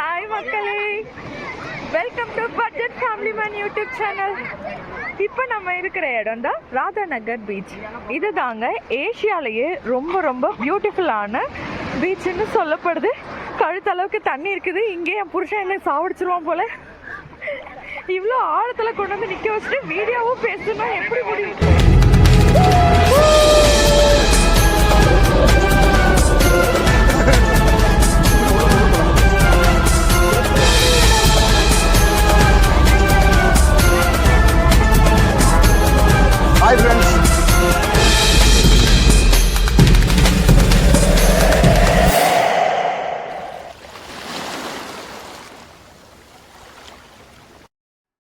Hi மக்களே, welcome to budget family man YouTube channel. இப்போ நம்ம இருக்கிற இடம் தான் ராதாநகர் பீச். இது தாங்க ஏஷியாலேயே ரொம்ப ரொம்ப பியூட்டிஃபுல்லான பீச்சுன்னு சொல்லப்படுது. கழுத்தளவுக்கு தண்ணி இருக்குது. இங்கே என் புருஷன் என்ன சாவடிச்சிருவான் போல. இவ்வளோ ஆழத்தில் கொண்டு வந்து நிற்க வச்சுட்டு வீடியோவும் பேசணும்னா எப்படி முடியும்? Hi friends.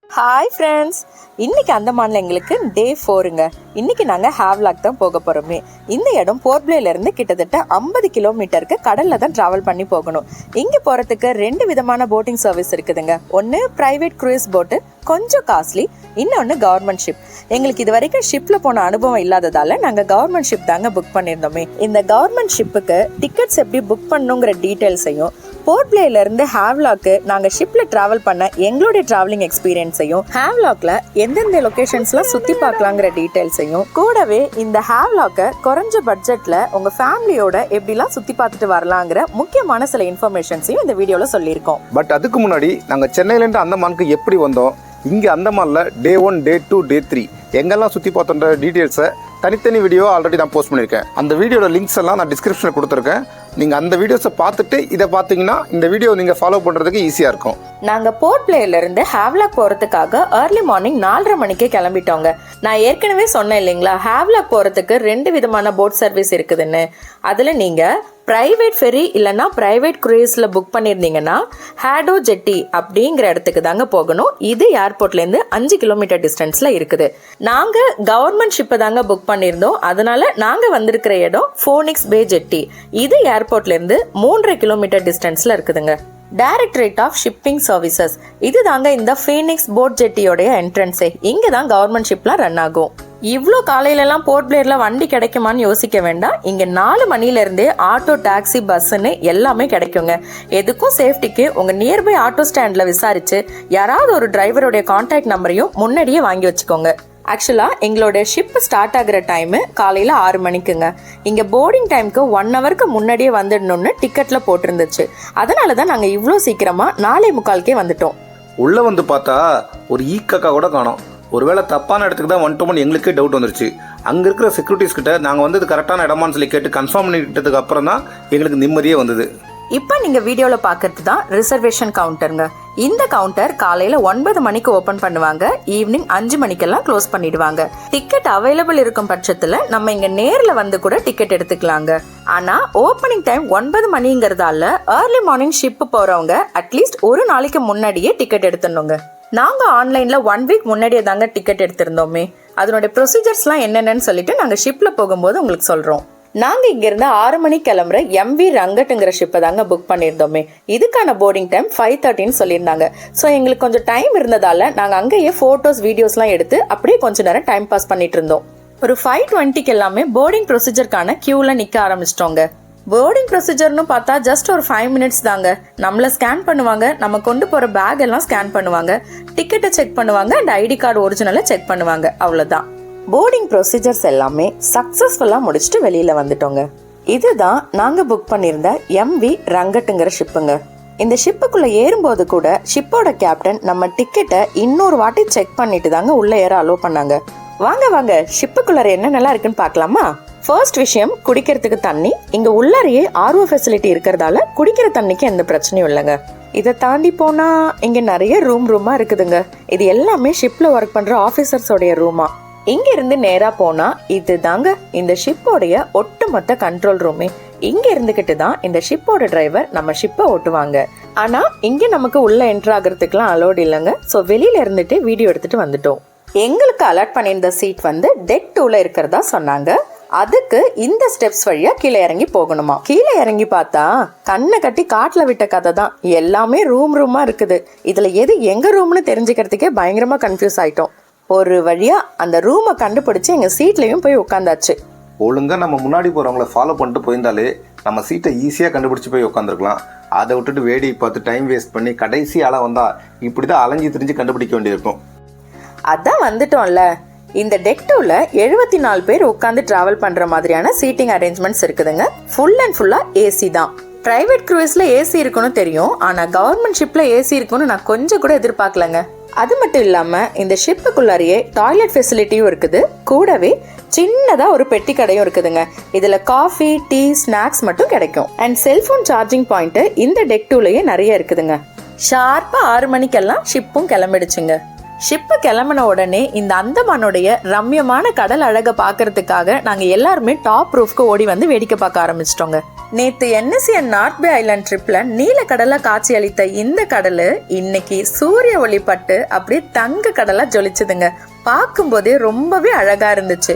ஹாய் ஃப்ரெண்ட்ஸ், இன்றைக்கி அந்தமானில் எங்களுக்கு டே 4ங்க. இன்றைக்கி நாங்கள் ஹேவ்லாக் தான் போக போகிறோமே. இந்த இடம் போர்ட்பிளேலேருந்து கிட்டத்தட்ட 50 கிலோமீட்டருக்கு கடலில் தான் ட்ராவல் பண்ணி போகணும். இங்கே போகிறதுக்கு 2 விதமான போட்டிங் சர்வீஸ் இருக்குதுங்க. ஒன்று ப்ரைவேட் க்ரூஸ் போட்டு, கொஞ்சம் காஸ்ட்லி. இன்னொன்று கவர்மெண்ட் ஷிப். எங்களுக்கு இது வரைக்கும் ஷிப்பில் போன அனுபவம் இல்லாததால் நாங்கள் கவர்மெண்ட் ஷிப் தாங்க புக் பண்ணியிருந்தோமே. இந்த கவர்மெண்ட் ஷிப்புக்கு டிக்கெட்ஸ் எப்படி புக் பண்ணணுங்கிற டீட்டெயில்ஸையும், போர்ட்பிளேலேருந்து ஹேவ்லாக்கு நாங்கள் ஷிப்பில் ட்ராவல் பண்ண எங்களுடைய ட்ராவலிங் எக்ஸ்பீரியன்ஸையும், ஹேவ்லாக்ல எந்தெந்த லொகேஷன்ஸ்லாம் சுற்றி பார்க்கலாங்கிற டீட்டெயில்ஸையும், கூடவே இந்த ஹேவ்லாக்கை குறைஞ்ச பட்ஜெட்டில் உங்கள் ஃபேமிலியோட எப்படிலாம் சுற்றி பார்த்துட்டு வரலாங்கிற முக்கியமான சில இன்ஃபர்மேஷன்ஸையும் இந்த வீடியோவில் சொல்லியிருக்கோம். பட் அதுக்கு முன்னாடி நாங்கள் சென்னையிலேருந்து அந்தமானுக்கு எப்படி வந்தோம், இங்கே அந்தமானில் டே 1, டே 2, டே 3 எங்கெல்லாம் சுற்றி பார்த்தோன்ற டீட்டெயில்ஸை தனித்தனி வீடியோ ஆல்ரெடி நான் போஸ்ட் பண்ணியிருக்கேன். அந்த வீடியோட லிங்க்ஸ் எல்லாம் நான் டிஸ்கிரிப்ஷனில் கொடுத்துருக்கேன். நீங்கள் அந்த வீடியோஸை பார்த்துட்டு இதை பார்த்தீங்கன்னா இந்த வீடியோ நீங்கள் ஃபாலோ பண்ணுறதுக்கு ஈஸியாக இருக்கும். நாங்கள் போர்ட்பிளேலேருந்து ஹேவ்லாக் போகிறதுக்காக ஏர்லி மார்னிங் 4:30 மணிக்கே கிளம்பிட்டோங்க. நான் ஏற்கனவே சொன்னேன் இல்லைங்களா, ஹேவ்லாக் போகிறதுக்கு 2 விதமான போட் சர்வீஸ் இருக்குதுன்னு. அதில் நீங்கள் ப்ரைவேட் ஃபெரி இல்லைன்னா ப்ரைவேட் க்ரூஸில் புக் பண்ணியிருந்தீங்கன்னா ஹேடோ ஜெட்டி அப்படிங்கிற இடத்துக்கு தாங்க போகணும். இது ஏர்போர்ட்லேருந்து 5 கிலோமீட்டர் டிஸ்டன்ஸில் இருக்குது. நாங்கள் கவர்மெண்ட் ஷிப்பை தாங்க புக் பண்ணியிருந்தோம். அதனால நாங்கள் வந்திருக்கிற இடம் ஃபோனிக்ஸ் பே ஜெட்டி. இது ஏர்போர்ட்லேருந்து 3.5 கிலோமீட்டர் டிஸ்டன்ஸில் இருக்குதுங்க. டைரக்டரேட் ஆஃப் ஷிப்பிங் சர்வீசஸ் இது தாங்க இந்த ஃபீனிக்ஸ் போட் ஜெட்டியோடைய என்ட்ரன்ஸே. இங்கே தான் கவர்மெண்ட் ஷிப்லாம் ரன் ஆகும். இவ்வளோ காலையிலலாம் போர்ட் பிளேயர்ல வண்டி கிடைக்குமான்னு யோசிக்க வேண்டாம். இங்கே 4 மணிலேருந்தே ஆட்டோ, டாக்ஸி, பஸ்ஸுன்னு எல்லாமே கிடைக்குங்க. எதுக்கும் சேஃப்டிக்கு உங்கள் நியர்பை ஆட்டோ ஸ்டாண்டில் விசாரிச்சு யாராவது ஒரு டிரைவருடைய கான்டாக்ட் நம்பரையும் முன்னாடியே வாங்கி வச்சுக்கோங்க. ஆக்சுவலாக எங்களோட ஷிப் ஸ்டார்ட் ஆகிற டைமு காலையில் 6 மணிக்குங்க. இங்கே போர்டிங் டைமுக்கு 1 ஹவருக்கு முன்னாடியே வந்துடணும்னு டிக்கெட்டில் போட்டிருந்துச்சு. அதனால தான் நாங்கள் இவ்வளோ சீக்கிரமாக 4:45 வந்துட்டோம். உள்ளே வந்து பார்த்தா ஒரு ஈக்கக்கா கூட காணோம். ஒருவேளை தப்பான இடத்துக்கு தான் வந்துட்டோம்னு எங்களுக்கே டவுட் வந்துருச்சு. அங்கே இருக்கிற செக்யூரிட்டிஸ் கிட்ட நாங்கள் வந்தது கரெக்டான இடமான்னு சொல்லி கேட்டு கன்ஃபார்ம் பண்ணிக்கிட்டதுக்கு அப்புறம் தான் எங்களுக்கு நிம்மதியே வந்தது. இப்போ நீங்கள் வீடியோவில் பார்க்கறது தான் ரிசர்வேஷன் கவுண்டருங்க. இந்த கவுண்டர் காலையில் 9 மணிக்கு ஓப்பன் பண்ணுவாங்க, ஈவினிங் 5 மணிக்கெல்லாம் க்ளோஸ் பண்ணிடுவாங்க. டிக்கெட் அவைலபிள் இருக்கும் பட்சத்தில் நம்ம இங்கே நேரில் வந்து கூட டிக்கெட் எடுத்துக்கலாங்க. ஆனால் ஓப்பனிங் டைம் 9 மணிங்கிறதால ஏர்லி மார்னிங் ஷிப்பு போகிறவங்க அட்லீஸ்ட் ஒரு நாளைக்கு முன்னாடியே டிக்கெட் எடுத்துடணுங்க. நாங்கள் ஆன்லைனில் 1 வீக் முன்னாடியே தாங்க டிக்கெட் எடுத்திருந்தோமே. அதனுடைய ப்ரொசீஜர்ஸ்லாம் என்னென்னு சொல்லிட்டு நாங்கள் ஷிப்பில் போகும்போது உங்களுக்கு சொல்கிறோம். நாங்கள் இங்கேருந்து 6 மணிக்கு கிளம்புற MV ரங்கட்டுங்கிற ஷிப்பை தாங்க புக் பண்ணியிருந்தோமே. இதுக்கான போர்டிங் டைம் 5:30ன்னு சொல்லியிருந்தாங்க. ஸோ எங்களுக்கு கொஞ்சம் டைம் இருந்ததால் நாங்கள் அங்கேயே ஃபோட்டோஸ், வீடியோஸ்லாம் எடுத்து அப்படியே கொஞ்ச நேரம் டைம் பாஸ் பண்ணிட்டு இருந்தோம். ஒரு 5:20க்கு எல்லாமே போர்டிங் ப்ரொசீஜருக்கான க்யூவில் நிற்க ஆரம்பிச்சிட்டோங்க. போர்டிங் ப்ரொசீஜர்னு பார்த்தா ஜஸ்ட் ஒரு 5 மினிட்ஸ் தாங்க. நம்மளை ஸ்கேன் பண்ணுவாங்க, நம்ம கொண்டு போகிற பேக் எல்லாம் ஸ்கேன் பண்ணுவாங்க, டிக்கெட்டை செக் பண்ணுவாங்க, அண்ட் ஐடி கார்டு ஒரிஜினலை செக் பண்ணுவாங்க. அவ்வளோதான். போர்டிங் ப்ரொசீஜர்ஸ் எல்லாமே சக்ஸஸ்ஃபுல்லாக முடிச்சுட்டு வெளியில் வந்துட்டோங்க. இதுதான் நாங்கள் புக் பண்ணியிருந்த MV ரங்கட்டுங்கிற ஷிப்புங்க. இந்த ஷிப்புக்குள்ளே ஏறும்போது கூட ஷிப்போட கேப்டன் நம்ம டிக்கெட்டை இன்னொரு வாட்டி செக் பண்ணிட்டு தாங்க உள்ளே ஏற அலோவ் பண்ணாங்க. வாங்க வாங்க ஷிப்புக்குள்ளார என்னென்னலாம் இருக்குன்னு பார்க்கலாமா? ஃபர்ஸ்ட் விஷயம், குடிக்கிறதுக்கு தண்ணி. இங்கே உள்ளாரையே RO ஃபெசிலிட்டி இருக்கிறதால குடிக்கிற தண்ணிக்கு எந்த பிரச்சனையும் இல்லைங்க. இதை தாண்டி போனால் இங்கே நிறைய ரூமாக இருக்குதுங்க. இது எல்லாமே ஷிப்பில் ஒர்க் பண்ணுற ஆஃபீஸர்ஸோடைய ரூமா. இங்க இருந்து நேரா போனா இது தாங்க இந்த ஷிப்போடைய ஒட்டுமொத்த கண்ட்ரோல் ரூமே. இங்க இருந்துகிட்டு தான் இந்த ஷிப்போட டிரைவர் நம்ம ஷிப்பை ஓட்டுவாங்க. ஆனா இங்க நமக்கு உள்ள என்ட்ரு ஆகிறதுக்குலாம் அலோட் இல்லைங்க. ஸோ வெளியில இருந்துட்டு வீடியோ எடுத்துட்டு வந்துட்டோம். எங்களுக்கு அலர்ட் பண்ணியிருந்த சீட் வந்து டெக் 2ல இருக்கிறதா சொன்னாங்க. அதுக்கு இந்த ஸ்டெப்ஸ் வழியா கீழே இறங்கி போகணுமா. கீழே இறங்கி பார்த்தா கண்ணை கட்டி காட்டுல விட்ட கதை தான். எல்லாமே ரூமா இருக்குது. இதுல எது எங்க ரூம்னு தெரிஞ்சுக்கிறதுக்கே பயங்கரமா கன்ஃபியூஸ் ஆயிட்டோம். ஒரு வழியா அந்த ரூமை கண்டுபிடிச்சு எங்க சீட்லயும் போய் உட்காந்தாச்சு. ஒழுங்கா நம்ம முன்னாடி போறவங்கள ஃபாலோ பண்ணிட்டு போயிருந்தாலே நம்ம சீட்டை ஈஸியாக கண்டுபிடிச்சி போய் உட்காந்துருக்கலாம். அதை விட்டுட்டு வேடியை பார்த்து டைம் வேஸ்ட் பண்ணி கடைசி ஆளாக வந்தால் இப்படி தான் அலைஞ்சி திரிஞ்சு கண்டுபிடிக்க வேண்டியிருக்கும். அதான் வந்துட்டோம்ல. இந்த டெக் 2ல 74 பேர் உட்காந்து டிராவல் பண்ற மாதிரியான சீட்டிங் அரேஞ்ச்மெண்ட்ஸ் இருக்குதுங்க. ஃபுல் அண்ட் ஃபுல்லா ஏசி தான். பிரைவேட் க்ரூஸ்ல ஏசி இருக்குன்னு தெரியும், ஆனா கவர்மெண்ட் ஷிப்ல ஏசி இருக்குன்னு நான் கொஞ்சம் கூட எதிர்பார்க்கலங்க. அது மட்டும் இல்லாம இந்த ஷிப்புக்குள்ளாரியே டாய்லெட் ஃபெசிலிட்டியும் இருக்குது. கூடவே சின்னதா ஒரு பெட்டி கடையும் இருக்குதுங்க. இதுல காஃபி, டீ, ஸ்நாக்ஸ் மட்டும் கிடைக்கும். அண்ட் செல்போன் சார்ஜிங் பாயிண்ட் இந்த டெக் 2லயே நிறைய இருக்குதுங்க. ஷார்ப்பா 6 மணிக்கெல்லாம் ஷிப்பும் கிளம்பிடுச்சுங்க. ஷிப்பு கிளம்பின உடனே இந்த அந்தமானுடைய ரம்யமான கடல் அழகை பார்க்கறதுக்காக நாங்க எல்லாருமே டாப் ரூஃப்க்கு ஓடி வந்து வேடிக்கை பார்க்க ஆரம்பிச்சிட்டோங்க. நேத்து NSCN நார்த் பே ஐலாண்ட் ட்ரிப்ல நீல கடலா காட்சி அளித்த இந்த கடலு இன்னைக்கு சூரிய ஒளி பட்டு அப்படியே தங்க கடலா ஜொலிச்சுதுங்க. பார்க்கும்போதே ரொம்பவே அழகா இருந்துச்சு.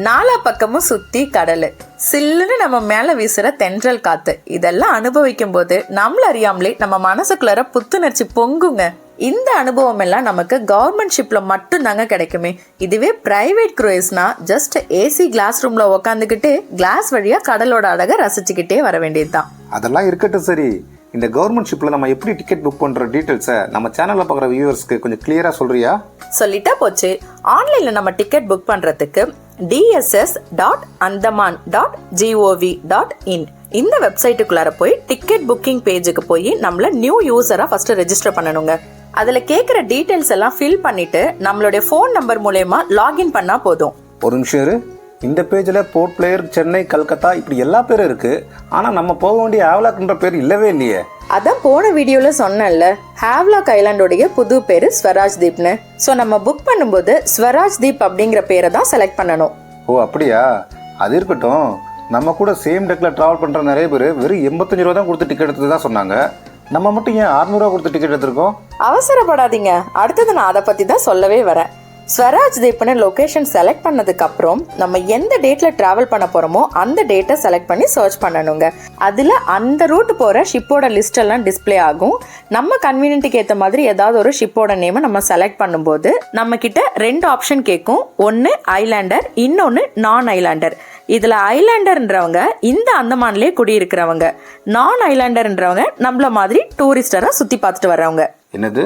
நாலா பக்கமும் சுத்தி கடலு, சில்லுன்னு நம்ம மேல வீசுற தென்றல் காத்து, இதெல்லாம் அனுபவிக்கும் போது நம்மள அறியாமலே நம்ம மனசுக்குள்ளார புத்துணர்ச்சி பொங்குங்க. இந்த அனுபவம் எல்லாம் நமக்கு கவர்மெண்ட் ஷிப்ல மட்டும் தாங்க கிடைக்குமே. இதுவே பிரைவேட் க்ரூஸ்னா ஜஸ்ட் ஏசி கிளாஸ் ரூம்ல உக்காந்துக்கிட்டு கிளாஸ் வழியா கடலோட அழகை ரசிச்சுக்கிட்டே வர வேண்டியதுதான். அதெல்லாம் இருக்கட்டும் சரி, இந்த கவர்மெண்ட் ஷிப்ல நம்ம எப்படி டிக்கெட் புக் பண்ற டீடைல்ஸை நம்ம சேனல்ல பார்க்குற வியூவர்ஸ்க்கு கொஞ்சம் கிளியரா சொல்றியா? சொல்லிட்டா போச்சு. ஆன்லைன்ல நம்ம டிக்கெட் புக் பண்றதுக்கு dss.andaman.gov.in இந்த வெப்சைட்டுக்குள்ளார போய் டிக்கெட் புக்கிங் பேஜுக்கு போய் நம்மள நியூ யூசரா ஃபர்ஸ்ட் ரெஜிஸ்டர் பண்ணணுங்க. அதுல கேக்குற டீடைல்ஸ் எல்லாம் ஃபில் பண்ணிட்டு நம்மளுடைய ஃபோன் நம்பர் மூலமா லாகின் பண்ணா போதும். ஒரு நிமிஷம், இந்த பேஜில் போர்ட் பிளேயர், சென்னை, கல்கத்தா இப்படி எல்லா பேரும் இருக்கு. ஆனா நம்ம போக வேண்டிய ஹேவ்லாக்ன்ற பேர் இல்லவே இல்லையே. அதான் போன வீடியோல சொன்னேன்ல, ஹேவ்லாக் ஐலாண்டோடைய புது பேரு ஸ்வராஜ் தீப்னு. ஸோ நம்ம புக் பண்ணும்போது ஸ்வராஜ் தீப் அப்படிங்கிற பேரை தான் செலக்ட் பண்ணணும். ஓ அப்படியா? அது இருக்கட்டும். நம்ம கூட சேம் டெக்ல டிராவல் பண்ற நிறைய பேர் வெறும் 85 ரூபா தான் கொடுத்து டிக்கெட் எடுத்து தான் சொன்னாங்க. நம்ம மட்டும் ஏன் 600 ரூபா கொடுத்து டிக்கெட் எடுத்திருக்கோம்? அவசரப்படாதீங்க, அடுத்தது நான் அதை பத்தி தான் சொல்லவே வரேன். ஸ்வராஜ் தீப்னு லொகேஷன் செலக்ட் பண்ணதுக்கு அப்புறம் நம்ம எந்த டேட்ல டிராவல் பண்ண போறோமோ அந்த டேட்டை செலக்ட் பண்ணி சர்ச் பண்ணணுங்க. அதுல அந்த ரூட் போற ஷிப்போட லிஸ்ட் எல்லாம் டிஸ்பிளே ஆகும். நம்ம கன்வீனியன்ட்டுக்கு ஏற்ற மாதிரி ஏதாவது ஒரு ஷிப்போட நேமை நம்ம செலக்ட் பண்ணும்போது நம்ம கிட்ட 2 ஆப்ஷன் கேட்கும். ஒன்னு ஐலாண்டர், இன்னொன்னு நான் ஐலாண்டர். இதுல ஐலாண்டர்ன்றவங்க இந்த அந்தமான்லயே குடியிருக்கிறவங்க, நான் ஐலாண்டர்ன்றவங்க நம்மள மாதிரி டூரிஸ்டரா சுத்தி பார்த்துட்டு வர்றவங்க. என்னது,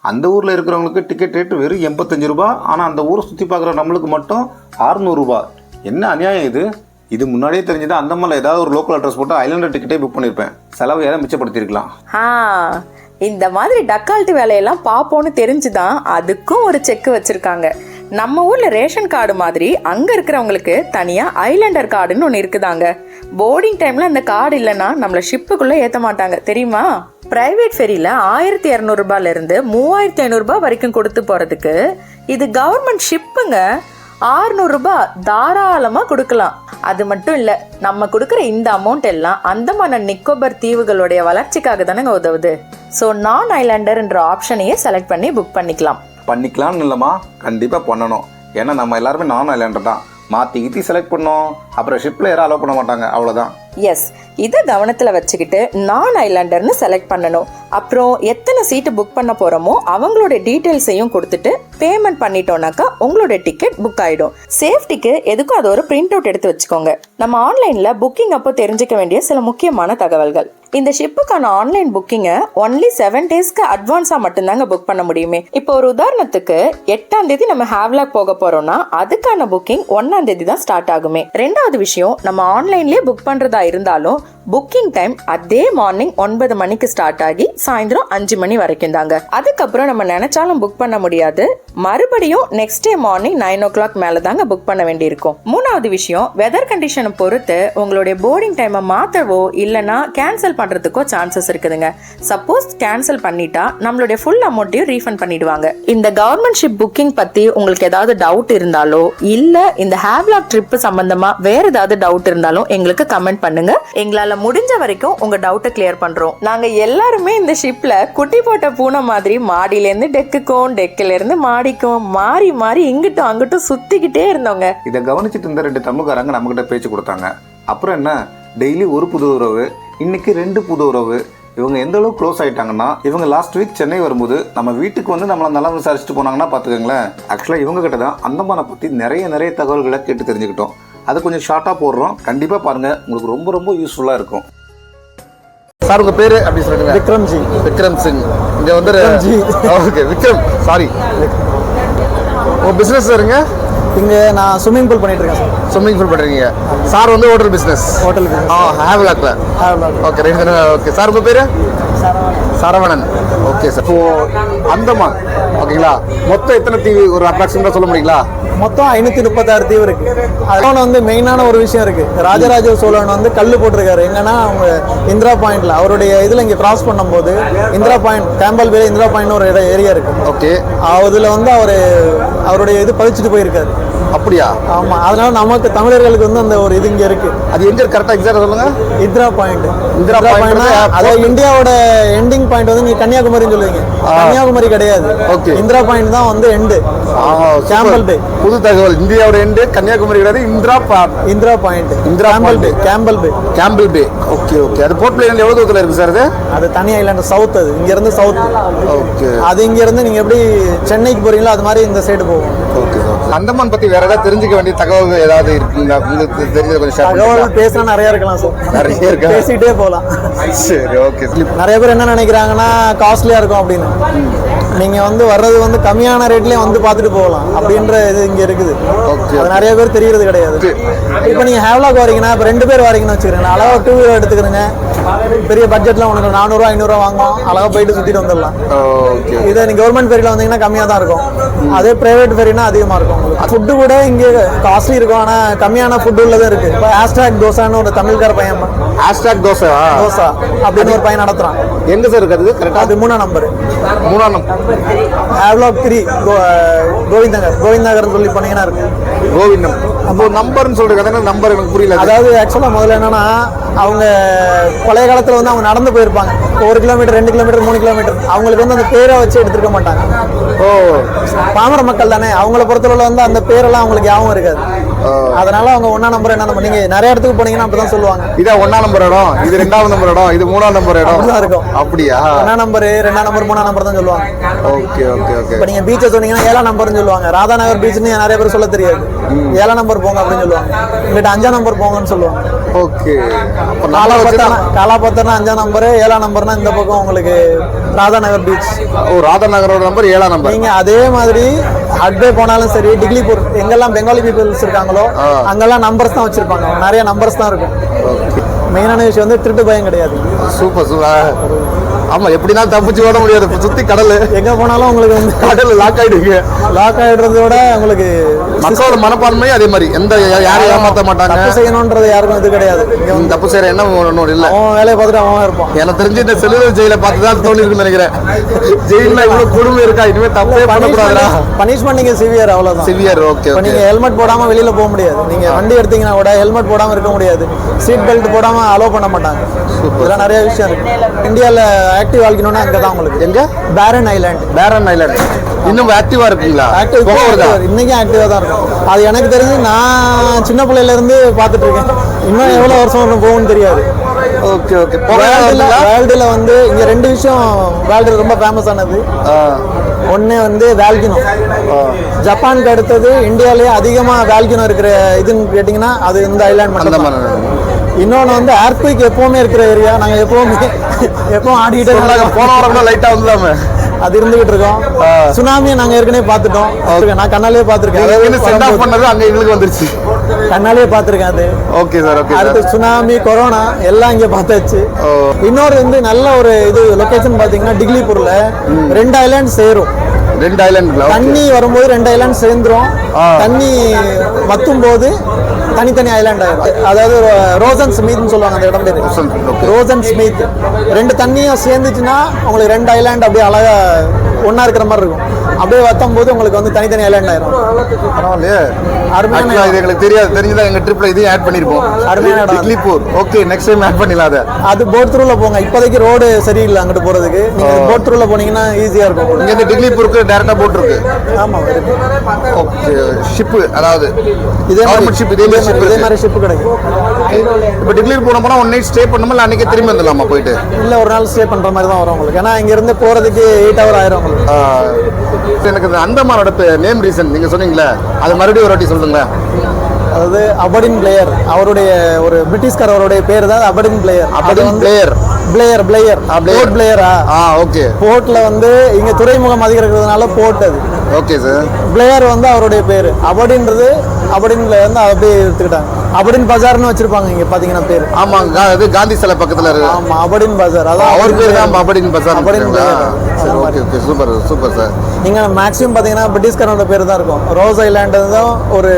அந்த ஊர்ல இருக்கிறவங்களுக்கு டிக்கெட் ரேட் வெறும் 85 ரூபாய், ஆனா அந்த ஊரை சுத்தி பார்க்குற நம்மளுக்கு மட்டும் 600 ரூபாய்? என்ன அநியாயம் இது? இது முன்னாடியே தெரிஞ்சதா அந்தமான்ல ஏதாவது ஒரு லோக்கல் அட்ரஸ் போட்டு ஐலாண்டர் டிக்கெட்டே புக் பண்ணிருப்பேன். செலவு ஏதாவது மிச்சப்படுத்திருக்கலாம். இந்த மாதிரி டக்கால்ட்டி வேலையெல்லாம் பாப்போன்னு தெரிஞ்சுதான் அதுக்கும் ஒரு செக் வச்சிருக்காங்க. நம்ம ஊர்ல ரேஷன் கார்டு மாதிரி அங்க இருக்கிறவங்களுக்கு தனியா ஐலாண்டர் கார்டுன்னு ஒன்று இருக்குதாங்க. போர்டிங் டைம்ல அந்த கார்டு இல்லைன்னா நம்மள ஷிப்புக்குள்ள ஏத்த மாட்டாங்க, தெரியுமா? பிரைவேட் ஃபெரியில 1200 ரூபாயில இருந்து 3500 ரூபாய் வரைக்கும் கொடுத்து போறதுக்கு இது கவர்மெண்ட் ஷிப்புங்க. 600 ரூபாய் தாராளமா கொடுக்கலாம். அது மட்டும் இல்ல, நம்ம கொடுக்கற இந்த அமௌண்ட் எல்லாம் அந்தமான நிக்கோபர் தீவுகளுடைய வளர்ச்சிக்காக தானே உதவுது. ஸோ நான் ஐலாண்டர்ன்ற ஆப்ஷனையே செலக்ட் பண்ணி புக் பண்ணிக்கலாம்னு இல்லைம்மா, கண்டிப்பாக பண்ணணும். ஏன்னா நம்ம எல்லாருமே நான் ஐலாண்டர் தான். மாற்றி செலக்ட் பண்ணோம், அப்புறம் ஷிப்பில் யாரும் அலோவ் பண்ண மாட்டாங்க, அவ்வளோதான். எஸ், இதை கவனத்தில் வச்சுக்கிட்டு நான் ஐலாண்டர்னு செலக்ட் பண்ணணும். அப்புறம் எத்தனை சீட்டு புக் பண்ண போகிறோமோ அவங்களோட டீட்டெயில்ஸையும் கொடுத்துட்டு பேமெண்ட் பண்ணிட்டோம்னாக்கா உங்களோட டிக்கெட் புக் ஆகிடும். சேஃப்டிக்கு எதுக்கும் அது ஒரு பிரிண்ட் அவுட் எடுத்து வச்சுக்கோங்க. நம்ம ஆன்லைனில் புக்கிங் அப்போ தெரிஞ்சுக்க வேண்டிய சில முக்கியமான தகவல்கள். இந்த ஷிப்புக்கான ஆன்லைன் புக்கிங்கை ஒன்லி 7 டேஸ்க்கு அட்வான்ஸாக மட்டும்தாங்க புக் பண்ண முடியுமே. இப்போ ஒரு உதாரணத்துக்கு 8ஆம் தேதி நம்ம ஹேவ்லாக் போக போறோம்னா அதுக்கான புக்கிங் 1ஆம் தேதி தான் ஸ்டார்ட் ஆகுமே. 2வது விஷயம், நம்ம ஆன்லைன்லேயே புக் பண்றதா இருந்தாலும் புக்கிங் டைம் அதே மார்னிங் 9 மணிக்கு ஸ்டார்ட் ஆகி சாயந்தரம் 5 மணி வரைக்கும் தாங்க. அதுக்கப்புறம் நம்ம நினைச்சாலும் புக் பண்ண முடியாது. மறுபடியும் நெக்ஸ்ட் டே மார்னிங் 9 o'clock மேல தாங்க புக் பண்ண வேண்டி இருக்கும். 3வது விஷயம், வெதர் கண்டிஷனை பொறுத்து உங்களுடைய போர்டிங் டைமை மாத்தவோ இல்லைன்னா கேன்சல் பண்றதுக்கோ சான்சஸ் இருக்குதுங்க. சப்போஸ் கேன்சல் பண்ணிட்டா நம்மளுடைய ஃபுல் அமௌண்ட்டையும் ரீஃபண்ட் பண்ணிடுவாங்க. இந்த கவர்மெண்ட் ஷிப் புக்கிங் பத்தி உங்களுக்கு ஏதாவது டவுட் இருந்தாலோ இல்ல இந்த ஹேவ்லாக் ட்ரிப் சம்பந்தமா வேற ஏதாவது டவுட் இருந்தாலும் எங்களுக்கு கமெண்ட் பண்ணுங்க. எங்களால முடிஞ்ச வரைக்கும் உங்க டவுட்டை கிளியர் பண்றோம். நாங்க எல்லாருமே இந்த ஷிப்ல குட்டி போட்ட பூனை மாதிரி மாடியில இருந்து டெக்குக்கும் டெக்கில இருந்து மாடிக்கும் மாறி மாறி இங்கிட்டும் அங்கிட்டும் சுத்திக்கிட்டே இருந்தோங்க. இதை கவனிச்சுட்டு இருந்த 2 தமிழ்காரங்க நம்ம கிட்ட பேச்சு கொடுத்தாங்க. அப்புறம் என்ன, டெய்லி ஒரு புது உறவு, இன்னைக்கு 2 புது உறவு. இவங்க எந்த அளவுக்கு க்ளோஸ் ஆயிட்டாங்கன்னா இவங்க லாஸ்ட் வீக் சென்னை வரும்போது நம்ம வீட்டுக்கு வந்து நம்மள நல்லா விசாரிச்சுட்டு போனாங்கன்னா பாத்துக்கோங்களேன். ஆக்சுவலா இவங்க கிட்ட தான் அந்தமானை பத்தி நிறைய தகவல்களை கேட்டு தெரிஞ்சுக்கிட்டோம். அது கொஞ்சம் ஷார்ட்டாக போடுறோம், கண்டிப்பாக பாருங்கள், உங்களுக்கு ரொம்ப யூஸ்ஃபுல்லாக இருக்கும். சார் உங்க பேரு அப்படி சொல்லுங்க. விக்ரம் ஜி. விக்ரம் சிங். இங்க வந்து ஓகே விக்ரம் சாரி. உங்க பிசினஸ் சாருங்க? இங்கே நான் ஸ்விம்மிங் பூல் பண்ணிட்டு இருக்கேன் சார். ஸ்விம்மிங் பூல் பண்ணுறீங்க. சார் வந்து ஹோட்டல் பிஸ்னஸ். Hotel business. ஹேவ்லாக்ல. Okay right. ஓகே சார் உங்க பேரு? Saravanan. Okay sir. So Andaman ஓகேங்களா, மொத்தம் எத்தனை தீவு ஒரு அப்ராக்சிமேட்டாக சொல்ல முடியுங்களா? மொத்தம் 536 தீவு இருக்கு. அதோட வந்து மெயினான ஒரு விஷயம் இருக்கு. ராஜராஜ சோழன் வந்து கல் போட்டிருக்காரு எங்கன்னா அவங்க இந்திரா பாயிண்ட்ல அவருடைய இதுல இங்க கிராஸ் பண்ணும்போது இந்திரா பாயிண்ட் கேம்பல் வேல இந்திரா பாயிண்ட் ஒரு ஏரியா இருக்கு. ஓகே. அதுல வந்து அவருடைய இது பதிச்சுட்டு போயிருக்காரு. அப்படியா? ஆமா. அதனால நமக்கு தமிழர்களுக்கு வந்து அந்த ஒரு இது இங்க இருக்கு. அது எங்க கரெக்டா எக்ஸாக்ட்டா சொல்லுங்க. இந்திரா பாயிண்ட். இந்திரா பாயிண்ட் அதாவது இந்தியாவோட எண்டிங் பாயிண்ட் வந்து நீங்க கன்னியாகுமரின்னு சொல்லுவீங்க. கன்னியாகுமரி கிடையாது. ஓகே. இந்திரா பாயிண்ட் தான் வந்து எண்டு. கேம்பல் பே. புது தகவல். இந்தியாவோட எண்டு கன்னியாகுமரி கிடையாது, Indira point. Campbell bay. Campbell bay. Okay okay. அது போர்ட் பிளேன்ல எவ்வளவு தூரத்துல இருக்கு சார்? அது தனி ஐலாண்ட் சவுத். அது இங்க இருந்து சவுத். ஓகே. அது இங்க இருந்து நீங்க எப்படி சென்னைக்கு போறீங்களோ அது மாதிரி இந்த சைடு போகும். ஓகே. அந்தமான் பத்தி வேற ஏதாவது தெரிஞ்சுக்க வேண்டிய தகவல் ஏதாவது இருக்குங்களா? உங்களுக்கு தெரிஞ்ச கொஞ்சம் ஷேர் பண்ணுங்க. தகவல் பேசினா நிறைய இருக்கலாம் சார். நிறைய இருக்கு. பேசிட்டே போலாம். சரி ஓகே. நிறைய பேர் என்ன நினைக்கிறாங்கன்னா காஸ்ட்லியா இருக்கும் அப்படின்னு. நீங்க வந்து வர்றது வந்து கம்மியான ரேட்லயே வந்து பார்த்துட்டு போகலாம் அப்படின்ற இது இங்க இருக்குது. ஓகே. அது நிறைய பேர் தெரியறது கிடையாது. இப்போ நீங்க ஹேவ்லாக் வரீங்கன்னா இப்போ 2 பேர் வரீங்கன்னு வச்சுக்கிறேன். அழகா 2 வீலர் எடுத்துக்கிறேங்க. பெரிய பட்ஜெட்ல உனக்கு 400 500 வாங்குவோம். அழகா போயிட்டு சுத்திட்டு வந்துடலாம். ஓகே. இதை நீங்க கவர்மெண்ட் ஃபெரியில வந்தீங்கன்னா கம்மியா தான் இருக்கும். அதே பிரைவேட் ஃபெரினா அதிகமா இருக்கும். ஃபுட்டு கூட இங்கே காஸ்ட்லி இருக்கும். ஆனா கம்மியான ஃபுட் உள்ளதும் இருக்கு. இப்போ ஹேஷ்டாக் தோசான்னு ஒரு தமிழ்கார பையன் ஹேஷ்டாக் தோசா அப்படின்னு ஒரு பையன் நடத்துறான். எங்க சார் இருக்குது கரெக்டா? அது 3ஆம் நம்பர். 3ஆம் நம்பர். ஹேவ்லாக் 3 கோவிந்த் நகர் சொல்லி பண்ணீங்கன்னா இருக்கு. கோவிந்தம். அப்போ நம்பர்னு சொல்றீங்க. நம்பர் எனக்கு புரியல. அதாவது ஆக்சுவலா முதல்ல என்னன்னா அவங்க பழைய காலத்துல வந்து அவங்க நடந்து போயிருப்பாங்க. 1 கிலோமீட்டர் 2 கிலோமீட்டர் 3 கிலோமீட்டர். அவங்களுக்கு வந்து அந்த பேரை வச்சு எடுத்துக்க மாட்டாங்க. ஓ, பாமர மக்கள் தானே. அவங்கள பொறுத்தவரை வந்து அந்த பேரெல்லாம் அவங்களுக்கு யாவும் இருக்காது. அதனால அவங்க 1ஆம் நம்பர் என்ன நம்பர். நீங்க நிறைய இடத்துக்கு போனீங்கன்னா அப்படிதான் சொல்லுவாங்க. இதா 1ஆம் நம்பர் இடம், இது 2ஆம் நம்பர் இடம், இது 3ஆம் நம்பர் இடம் அப்படிதான் இருக்கும். அப்படியா? 1ஆம் நம்பர் 2ஆம் நம்பர் 3ஆம் நம்பர் தான் சொல்லுவாங்க. Okay okay okay. இப்போ நீங்க பீச்சை சொன்னீங்கன்னா 7ஆம் நம்பர்னு சொல்லுவாங்க. ராதாநகர் பீச்னு நிறைய பேர் சொல்ல தெரியாது. 7ஆம் நம்பர் போங்க அப்படின்னு சொல்லுவாங்க. இங்கிட்ட 5ஆம் நம்பர் போங்கன்னு சொல்லுவாங்க. ஓகே. காலாபத்தர்னா 5ஆம் நம்பர், 7ஆம் நம்பர்னா இந்த பக்கம் உங்களுக்கு ராதாநகர் பீச். ஓ, ராதாநகரோட நம்பர் 7ஆம் நம்பர். நீங்க அதே மாதிரி அட்பே போனாலும் சரி, டிக்லிபூர் எங்கெல்லாம் பெங்காலி பீப்புள்ஸ் இருக்காங்களோ அங்கெல்லாம் நம்பர்ஸ் தான் வச்சிருப்பாங்க. நிறைய நம்பர்ஸ் தான் இருக்கும். மெயினான விஷயம் வந்து திருட்டு பயம் கிடையாது. Super super. ஆமா, எப்படின்னா தப்பிச்சு ஓட முடியாது. சுத்தி கடல், எங்க போனாலும் உங்களுக்கு வந்து கடல் லாக் ஆயிடுங்க. லாக் ஆயிடுறதோட உங்களுக்கு மக்களோட மனப்பான்மை அதே மாதிரி. எந்த யாரையும் ஏமாற்ற மாட்டாங்க. தப்பு செய்யணும்ன்றது யாருக்கும் இது கிடையாது. தப்பு செய்யற என்ன ஒன்றும் இல்லை. அவன் வேலையை பார்த்துட்டு அவன் இருப்பான். எனக்கு தெரிஞ்சு இந்த செல்லுலர் ஜெயில பார்த்து தான் தோணி இருக்குன்னு நினைக்கிறேன். ஜெயில இவ்வளவு கொடுமை இருக்கா, இனிமே தப்பே பண்ணக்கூடாதா? பனிஷ்மெண்ட் நீங்க சிவியர், அவ்வளவுதான். சிவியர். ஓகே. இப்போ நீங்க ஹெல்மெட் போடாம வெளியில போக முடியாது. நீங்க வண்டி எடுத்தீங்கன்னா கூட ஹெல்மெட் போடாம இருக்க முடியாது. சீட் பெல்ட் போடாம அலோவ் பண்ண மாட்டாங்க. இதெல்லாம் நிறைய விஷயம் இருக்கு. இந்தியாவில் ஆக்டிவ் வாழ்க்கணும்னா அங்கே தான் உங்களுக்கு. எங்க? பேரன் ஐலாண்ட். இன்னும் ஆக்டிவா இருக்குங்களா? ஆக்டிவ் இன்னைக்கும் ஆக்டிவா தான் இருக்கும். அது எனக்கு தெரிஞ்சு நான் சின்ன பிள்ளையில இருந்து பார்த்துட்டு இருக்கேன். இன்னும் எவ்வளவு வருஷம் போகும்னு தெரியாது. Okay okay. வேர்ல்டுல வந்து இங்க 2 விஷயம் வேர்ல்டு ரொம்ப ஃபேமஸ் ஆனது. ஒன்னு வந்து வேல்கினோ. ஜப்பானுக்கு அடுத்தது இந்தியாவிலேயே அதிகமா வேல்கினோ இருக்கிற இதுன்னு கேட்டீங்கன்னா அது இந்த ஐலாண்ட் மட்டும். இன்னொன்று வந்து ஏர்க்வேக் எப்பவுமே இருக்கிற ஏரியா. நாங்கள் எப்பவும் ஆடிக்கிட்டே போன வாரம் லைட்டா வந்துடாம அது இருந்துகிட்டு இருக்கோம். சுனாமியை நாங்கள் ஏற்கனவே பார்த்துட்டோம். நான் கண்ணாலே பார்த்துருக்கேன். பண்ணது அங்கே எங்களுக்கு வந்துருச்சு. கண்ணாலே பார்த்துருக்கேன் அது. Okay sir. ஓகே. அடுத்து சுனாமி, கொரோனா எல்லாம் இங்கே பார்த்தாச்சு. இன்னொரு வந்து நல்ல ஒரு இது லொகேஷன் பார்த்தீங்கன்னா டிக்லிபூர்ல 2 ஐலாண்ட் சேரும். 2 ஐலாண்ட் தண்ணி வரும்போது 2 ஐலாண்ட் சேர்ந்துரும். தண்ணி வத்தும் போது தனித்தனி ஐலாண்ட் ஆயிடும். அதாவது ரோசன் ஸ்மித்னு சொல்லுவாங்க அந்த இடம் பேரு. ரோசன் ஸ்மித். 2 தண்ணியும் சேர்ந்துச்சுன்னா உங்களுக்கு 2 ஐலாண்ட் அப்படியே அழகா ஒன்னா இருக்கிற மாதிரி இருக்கும். அப்படியே வத்தும் போது உங்களுக்கு வந்து தனித்தனி ஐலாண்ட் ஆயிரும். பரவாயில்லையே. அருமையான இது எங்களுக்கு தெரியாது. தெரிஞ்சுதான் எங்க ட்ரிப்ல இதையும் ஆட் பண்ணிருப்போம். அருமையான இடம் டிக்லிபூர். ஓகே, நெக்ஸ்ட் டைம் ஆட் பண்ணிடலாம். அது போட் த்ரூல போங்க. இப்போதைக்கு ரோடு சரியில்லை அங்கிட்டு போறதுக்கு. நீங்க போட் த்ரூல போனீங்கன்னா ஈஸியா இருக்கும். இங்க இருந்து டிக்லிபூருக்கு டைரக்டா போட் இருக்கு. ஆமா. ஓகே. ஷிப், அதாவது இதே மாதிரி ஷிப், இதே மாதிரி ஷிப் கிடைக்கும். இப்போ டிக்லிபூர் போனா 1 நைட் ஸ்டே பண்ணுமா இல்ல அன்னைக்கே திரும்பி வந்துடலாமா போயிட்டு? இல்ல, ஒரு நாள் ஸ்டே பண்ற மாதிரி தான் வரும் உங்களுக்கு. ஏன்னா இங்க இருந்து போறதுக்கு 8 hour ஆயிரும் உங்களுக்கு. எனக்கு இந்த அந்தமானோட நேம் ரீசன் நீங்க சொன்னீங்களே, அது மறுபடியும் ஒரு வாட்டி சொல்லுங்களேன். அதாவது அபர்டின் பிளேயர் அவருடைய ஒரு பிரிட்டிஷ்காரருடைய பேர் தான் Aberdeen Blair. Aberdeen Blair Blair port பிளேயரா ஓகே போர்ட்ல வந்து இங்க துறைமுகம் அதிகம் இருக்கிறதுனால போர்ட் அது. Okay sir. பிளேயர் வந்து அவருடைய பேரு. அபடின்றது அபடின்ல வந்து அப்படியே எடுத்துக்கிட்டாங்க. அபடின் பஜார்னு வச்சிருப்பாங்க இங்க பாத்தீங்கன்னா பேரு. ஆமா, அது காந்தி சிலை பக்கத்துல இருக்கு. ஆமா, அபடின் பஜார். அதான் அவர் பேர் தான் Aberdeen bazaar. Aberdeen bazaar. Okay okay, super super sir. நீங்க மேக்ஸிமம் பாத்தீங்கன்னா பிரிட்டிஷ்காரனோட பேர் தான் இருக்கும். ரோஸ் ஐலாண்ட் தான் ஒரு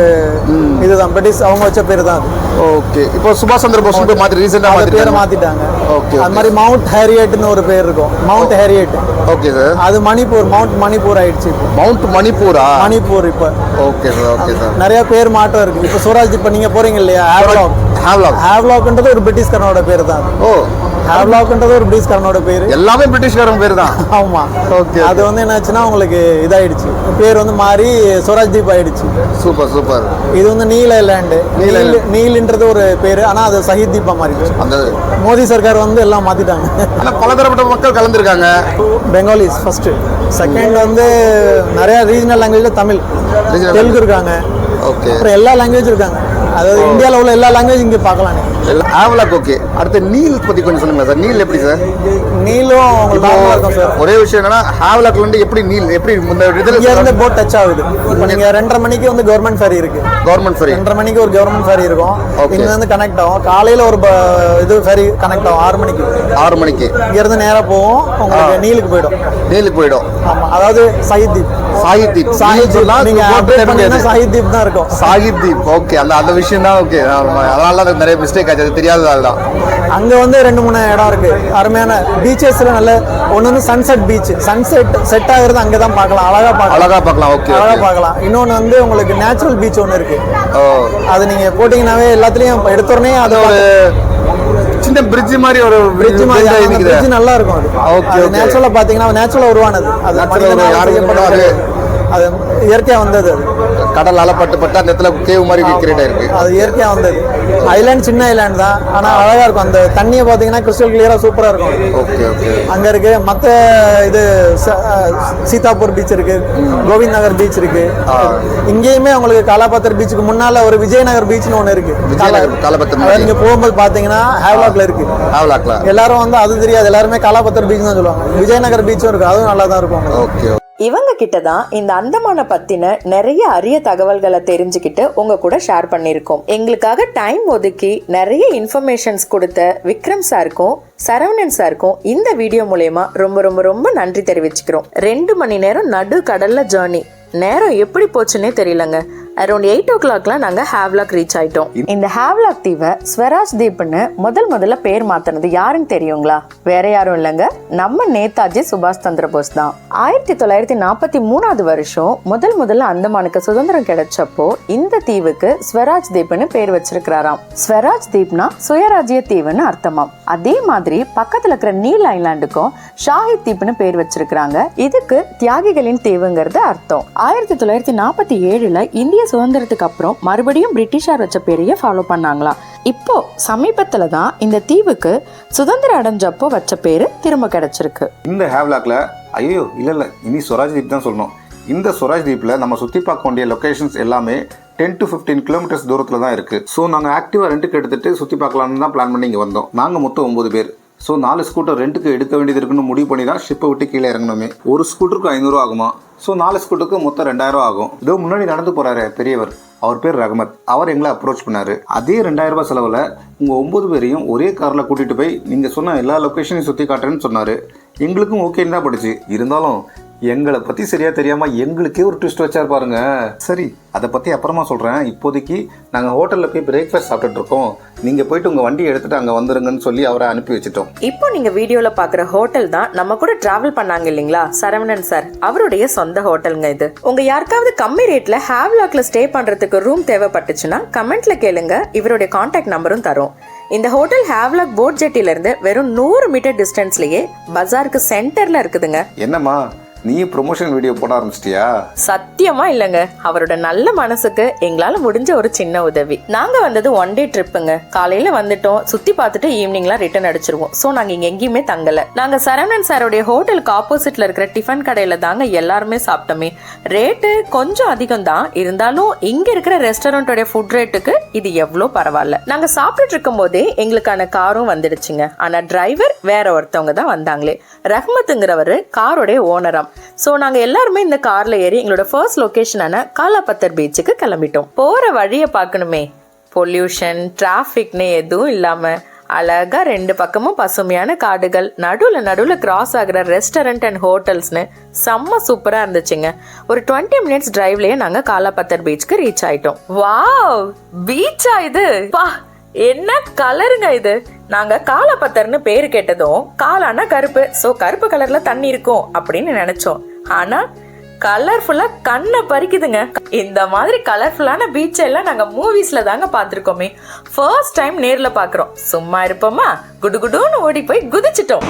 இதுதான், பிரிட்டிஷ் அவங்க வச்ச பேர் தான் அது. ஓகே. இப்போ சுபாஷ் சந்திர போஸ் மாதிரி ரீசெண்டா பேரை மாத்திட்டாங்க. ஓகே. அது மாதிரி மவுண்ட் ஹேரியட்னு ஒரு பேர் இருக்கும். Mount Harriet. Okay sir. அது மணிப்பூர், மவுண்ட் மணிப்பூர் ஆயிடுச்சு இப்போ. மவுண்ட் மணிப்பூரா? மணிப்பூர் இப்போ. Okay sir. Okay sir. நிறைய பேர் மாற்றம் இருக்கு. இப்போ சுவராஜ் இப்போ நீங்க போறீங்க இல்லையா, ஹேவ்லாக்ன்றது ஒரு பிரிட்டிஷ்காரனோட பேர் தான். ஓ, ஹேவ்லாக்ன்றது ஒரு பிரிட்டிஷ்காரனோட பேர். எல்லாமே பிரிட்டிஷ்காரன் பேர் தான். ஆமா. ஓகே. அது வந்து என்னாச்சுன்னா உங்களுக்கு இதாயிடுச்சு, பேர் வந்து மாறி சுவராஜ் தீப் ஆயிடுச்சு. Super super. இது வந்து நீல் ஐலாண்டு. நீல்ன்றது ஒரு பேரு, ஆனா அது சஹித் தீபா மாறிடுச்சு. அந்த மோடி சர்க்கார் வந்து எல்லாம் மாத்திட்டாங்க. ஆனா பலதரப்பட்ட மக்கள் கலந்துருக்காங்க. பெங்காலிஸ் ஃபர்ஸ்ட், செகண்ட் வந்து நிறைய ரீஜனல் லாங்குவேஜ்ல தமிழ், தெலுங்கு இருக்காங்க. ஓகே. அப்புறம் எல்லா லாங்குவேஜ் இருக்காங்க. அதாவது இந்தியாவில் உள்ள எல்லா லாங்குவேஜ் இங்கே பார்க்கலாம். ஹேவ்லாக். ஓகே. அடுத்து நீல் பத்தி கொஞ்சம் சொல்லுங்க சார். நீல் எப்படி சார்? நீலும் உங்களுக்கு நார்மலா இருக்கும் சார். ஒரே விஷயம் என்னன்னா, ஹேவ்லாக்ல இருந்து எப்படி நீல் எப்படி இந்த இங்க இருந்து போட் டச் ஆகுது. இப்போ நீங்க 2:30 மணிக்கு வந்து கவர்மெண்ட் ஃபேரி இருக்கு. கவர்மெண்ட் ஃபேரி 2:30 மணிக்கு ஒரு கவர்மெண்ட் ஃபேரி இருக்கும். இங்க இருந்து கனெக்ட் ஆகும். காலையில ஒரு இது ஃபேரி கனெக்ட் ஆகும் 6 மணிக்கு. 6 மணிக்கு இங்க இருந்து நேரா போவோம், உங்களுக்கு நீலுக்கு போயிடும். நீலுக்கு போயிடும். ஆமா, அதாவது சாஹித் தீப். சாஹித் தீப். நீங்க அப்டேட் பண்ணீங்கன்னா சாஹித் தீப் தான் இருக்கும். சாஹித் தீப். ஓகே. அந்த விஷயம் தான். ஓகே. அதனால தான் நிறைய மிஸ்டேக் ஆச்சு, அது தெரியாததால தான். அங்க வந்து 2-3 இடம் இருக்கு அருமையான பீச்சஸ்ல. நல்ல ஒன்னு வந்து சன்செட் பீச். சன்செட் செட் ஆகுறது அங்கதான் பார்க்கலாம். அழகா பார்க்கலாம். ஓகே, அழகா பார்க்கலாம். இன்னொன்னு வந்து உங்களுக்கு நேச்சுரல் பீச் ஒன்று இருக்கு. ஓ, அது நீங்க போட்டீங்கன்னாவே எல்லாத்துலயும் எடுத்தோடனே அது ஒரு சின்ன பிரிட்ஜ் மாதிரி, ஒரு பிரிட்ஜ் மாதிரி. பிரிட்ஜ் நல்லா இருக்கும். அது ஓகே. நேச்சுரலா பாத்தீங்கன்னா நேச்சுரலா உருவானது. அது அது இயற்கையா வந்தது. கடல் அலப்பட்டு அந்த இடத்துல கேவ் மாதிரி கிரியேட் ஆயிருக்கு. அது இயற்கையா வந்தது. ஐலாண்ட் சின்ன ஐலாண்ட் தான், ஆனா அழகா இருக்கும். அந்த தண்ணியை பாத்தீங்கன்னா கிறிஸ்டல் கிளியரா சூப்பரா இருக்கும். Okay okay. அங்க இருக்கு மத்த இது சீதாப்பூர் பீச் இருக்கு, கோவிந்த் நகர் பீச் இருக்கு. இங்கேயுமே உங்களுக்கு காலாபத்தர் பீச்சுக்கு முன்னால ஒரு விஜயநகர் பீச்னு ஒண்ணு இருக்கு. நீங்க போகும்போது பாத்தீங்கன்னா ஹேவ்லாக்ல இருக்கு. எல்லாரும் வந்து அது தெரியாது, எல்லாருமே காலாபத்தர் பீச் தான் சொல்லுவாங்க. விஜயநகர் பீச்சும் இருக்கு, அதுவும் நல்லா தான் இருக்கும். ஓகே. இவங்க கிட்ட தான் இந்த அந்தமான பத்தின நிறைய அரிய தகவல்களை தெரிஞ்சுக்கிட்டு உங்க கூட ஷேர் பண்ணிருக்கோம். எங்களுக்காக டைம் ஒதுக்கி நிறைய இன்ஃபர்மேஷன்ஸ் கொடுத்த விக்ரம் சாருக்கும் சரவணன் சாருக்கும் இந்த வீடியோ மூலமா ரொம்ப ரொம்ப ரொம்ப நன்றி தெரிவிச்சுக்கிறோம். 2 மணி நேரம் நடு கடல்ல ஜேர்னி. நேரம் எப்படி போச்சுன்னே தெரியலங்க. அரௌண்ட் 8 o'clockலாம் நாங்க ஹேவ்லாக் ரீச் ஆயிட்டோம். இந்த ஹேவ்லாக் தீவை ஸ்வராஜ் தீப்னு முதல்ல பேர் மாத்தினது யாருன்னு தெரியுங்களா? வேற யாரும் இல்லைங்க, நம்ம நேதாஜி சுபாஷ் சந்திர போஸ் தான். 1943 வருஷம் முதல்ல அந்தமானுக்கு சுதந்திரம் கிடைச்சப்போ இந்த தீவுக்கு ஸ்வராஜ் தீப்னு பேர் வச்சிருக்கிறாராம். ஸ்வராஜ் தீப்னா சுயராஜ்ய தீவுன்னு அர்த்தமாம். அதே மாதிரி பக்கத்துல இருக்கிற நீல் ஐலாண்டுக்கும் ஷாஹித் தீப்னு பேர் வச்சிருக்கிறாங்க. இதுக்கு தியாகிகளின் தீவுங்கிறது அர்த்தம். 1947 இந்திய சுதந்திரத்துக்கு அப்புறம் மறுபடியும் பிரிட்டிஷார் வச்ச பேரையே ஃபாலோ பண்ணாங்களாம். இப்போ சமீபத்துல தான் இந்த தீவுக்கு சுதந்திரம் அடைஞ்சப்போ வச்ச பேரு திரும்ப கிடைச்சிருக்கு. இந்த ஹேவ்லாக்ல இல்ல இனி ஸ்வராஜ் தீப் தான் சொல்லணும். இந்த ஸ்வராஜ் தீப்ல நம்ம சுத்தி பார்க்க வேண்டிய லொகேஷன்ஸ் எல்லாமே 10 to 15 கிலோமீட்டர்ஸ் தூரத்துல தான் இருக்கு. ஸோ நாங்க ஆக்டிவா ரெண்டுக்கு எடுத்துட்டு சுத்தி பார்க்கலாம்னு தான் பிளான் பண்ணி இங்க வந்தோம். நாங்க மொத்தம் 9 பேர். ஸோ 4 ஸ்கூட்டர் ரெண்டுக்கு எடுக்க வேண்டியது இருக்குன்னு முடிவு பண்ணி தான் ஷிப்பை விட்டு கீழே இறங்கணுமே. ஒரு ஸ்கூட்டருக்கு 500 ஆகுமா. ஸோ 4 ஸ்கூட்டருக்கு மொத்தம் 2000 ஆகும். இதோ முன்னாடி நடந்து போறாரு பெரியவர், அவர் பேர் ரஹமத். அவர் எங்களை அப்ரோச் பண்ணாரு. அதே 2000 செலவில் உங்க 9 பேரையும் ஒரே கார்ல கூட்டிட்டு போய் நீங்க சொன்ன எல்லா லொகேஷனையும் சுத்தி காட்டுறேன்னு சொன்னாரு. எங்களுக்கும் ஓகேன்னு தான் படுச்சு. இருந்தாலும் எங்களை பத்தி சரியா தெரியாம எங்களுக்கே ஒரு ட்விஸ்ட் வச்சார் பாருங்க. சரி, அதை பத்தி அப்புறமா சொல்றேன். இப்போதைக்கு நாங்க ஹோட்டல்ல போய் பிரேக்ஃபாஸ்ட் சாப்பிட்டுட்டு இருக்கோம். நீங்க போயிட்டு உங்க வண்டி எடுத்துட்டு அங்க வந்துருங்கன்னு சொல்லி அவரை அனுப்பி வச்சுட்டோம். இப்போ நீங்க வீடியோல பாக்குற ஹோட்டல் தான் நம்ம கூட டிராவல் பண்ணாங்க இல்லீங்களா சரவணன் சார், அவருடைய சொந்த ஹோட்டலுங்க இது. உங்க யாருக்காவது கம்மி ரேட்ல ஹேவ்லாக்ல ஸ்டே பண்றதுக்கு ரூம் தேவைப்பட்டுச்சுன்னா கமெண்ட்ல கேளுங்க, இவருடைய கான்டாக்ட் நம்பரும் தரும். இந்த ஹோட்டல் ஹேவ்லாக் போட் ஜெட்டில இருந்து வெறும் 100 மீட்டர் டிஸ்டன்ஸ்லயே பஜாருக்கு சென்டர்ல இருக்குதுங்க. என்னம்மா நீ ப்ரொமோஷன் வீடியோ போட ஆரம்பிச்சிட்டியா? சத்தியமா இல்லைங்க, அவரோட நல்ல மனசுக்கு எங்களால முடிஞ்ச ஒரு சின்ன உதவி. நாங்க வந்தது 1 டே ட்ரிப்புங்க. காலையில வந்துட்டோம், சுத்தி பார்த்துட்டு ஈவினிங்லாம் ரிட்டர்ன் அடிச்சிருவோம். சோ நாங்க இங்க எங்கேயுமே தங்கல. நாங்க சரவணன் சாரோடைய ஹோட்டலுக்கு ஆப்போசிட்ல இருக்கிற டிஃபன் கடையில தாங்க எல்லாருமே சாப்பிட்டோமே. ரேட்டு கொஞ்சம் அதிகம் தான், இருந்தாலும் இங்க இருக்கிற ரெஸ்டாரண்டோட ஃபுட் ரேட்டுக்கு இது எவ்வளோ பரவாயில்ல. நாங்க சாப்பிட்டுட்டு இருக்கும் போதே எங்களுக்கான காரும் வந்துடுச்சுங்க. ஆனா டிரைவர் வேற ஒருத்தவங்க தான் வந்தாங்களே. ரஹ்மத்துங்கிறவரு காரோடைய ஓனராம். சோ நாங்க எல்லாருமே இந்த கார்ல ஏறி எங்களோட ஃபர்ஸ்ட் லொகேஷனான காலாபத்தர் பீச்சுக்கு கிளம்பிட்டோம். போற வழியை பார்க்கணுமே, பொல்யூஷன் டிராபிக்னு எதுவும் இல்லாம அழகா 2 பக்கமும் பசுமையான காடுகள், நடுவுல கிராஸ் ஆகுற ரெஸ்டாரண்ட் அண்ட் ஹோட்டல்ஸ்னு செம்ம சூப்பரா இருந்துச்சுங்க. ஒரு 20 மினிட்ஸ் டிரைவ்லயே நாங்க காலாபத்தர் பீச்சுக்கு ரீச் ஆயிட்டோம். வாவ், பீச்சா இது? பா, என்ன கலருங்க இது! நாங்க காலாபத்தர்னு பேரு கேட்டதும் காலானா கருப்பு, சோ கருப்பு கலர்ல தண்ணி இருக்கும் அப்படின்னு நினைச்சோம். ஆனா கலர்ஃபுல்லா கண்ணை பறிக்குதுங்க. இந்த மாதிரி கலர்ஃபுல்லான பீச் எல்லாம் நாங்க மூவிஸ்ல தாங்க பாத்திருக்கோமே. ஃபர்ஸ்ட் டைம் நேர்ல பாக்குறோம். சும்மா இருப்போமா, குடுகுடுன்னு ஓடி போய் குதிச்சிட்டோம்.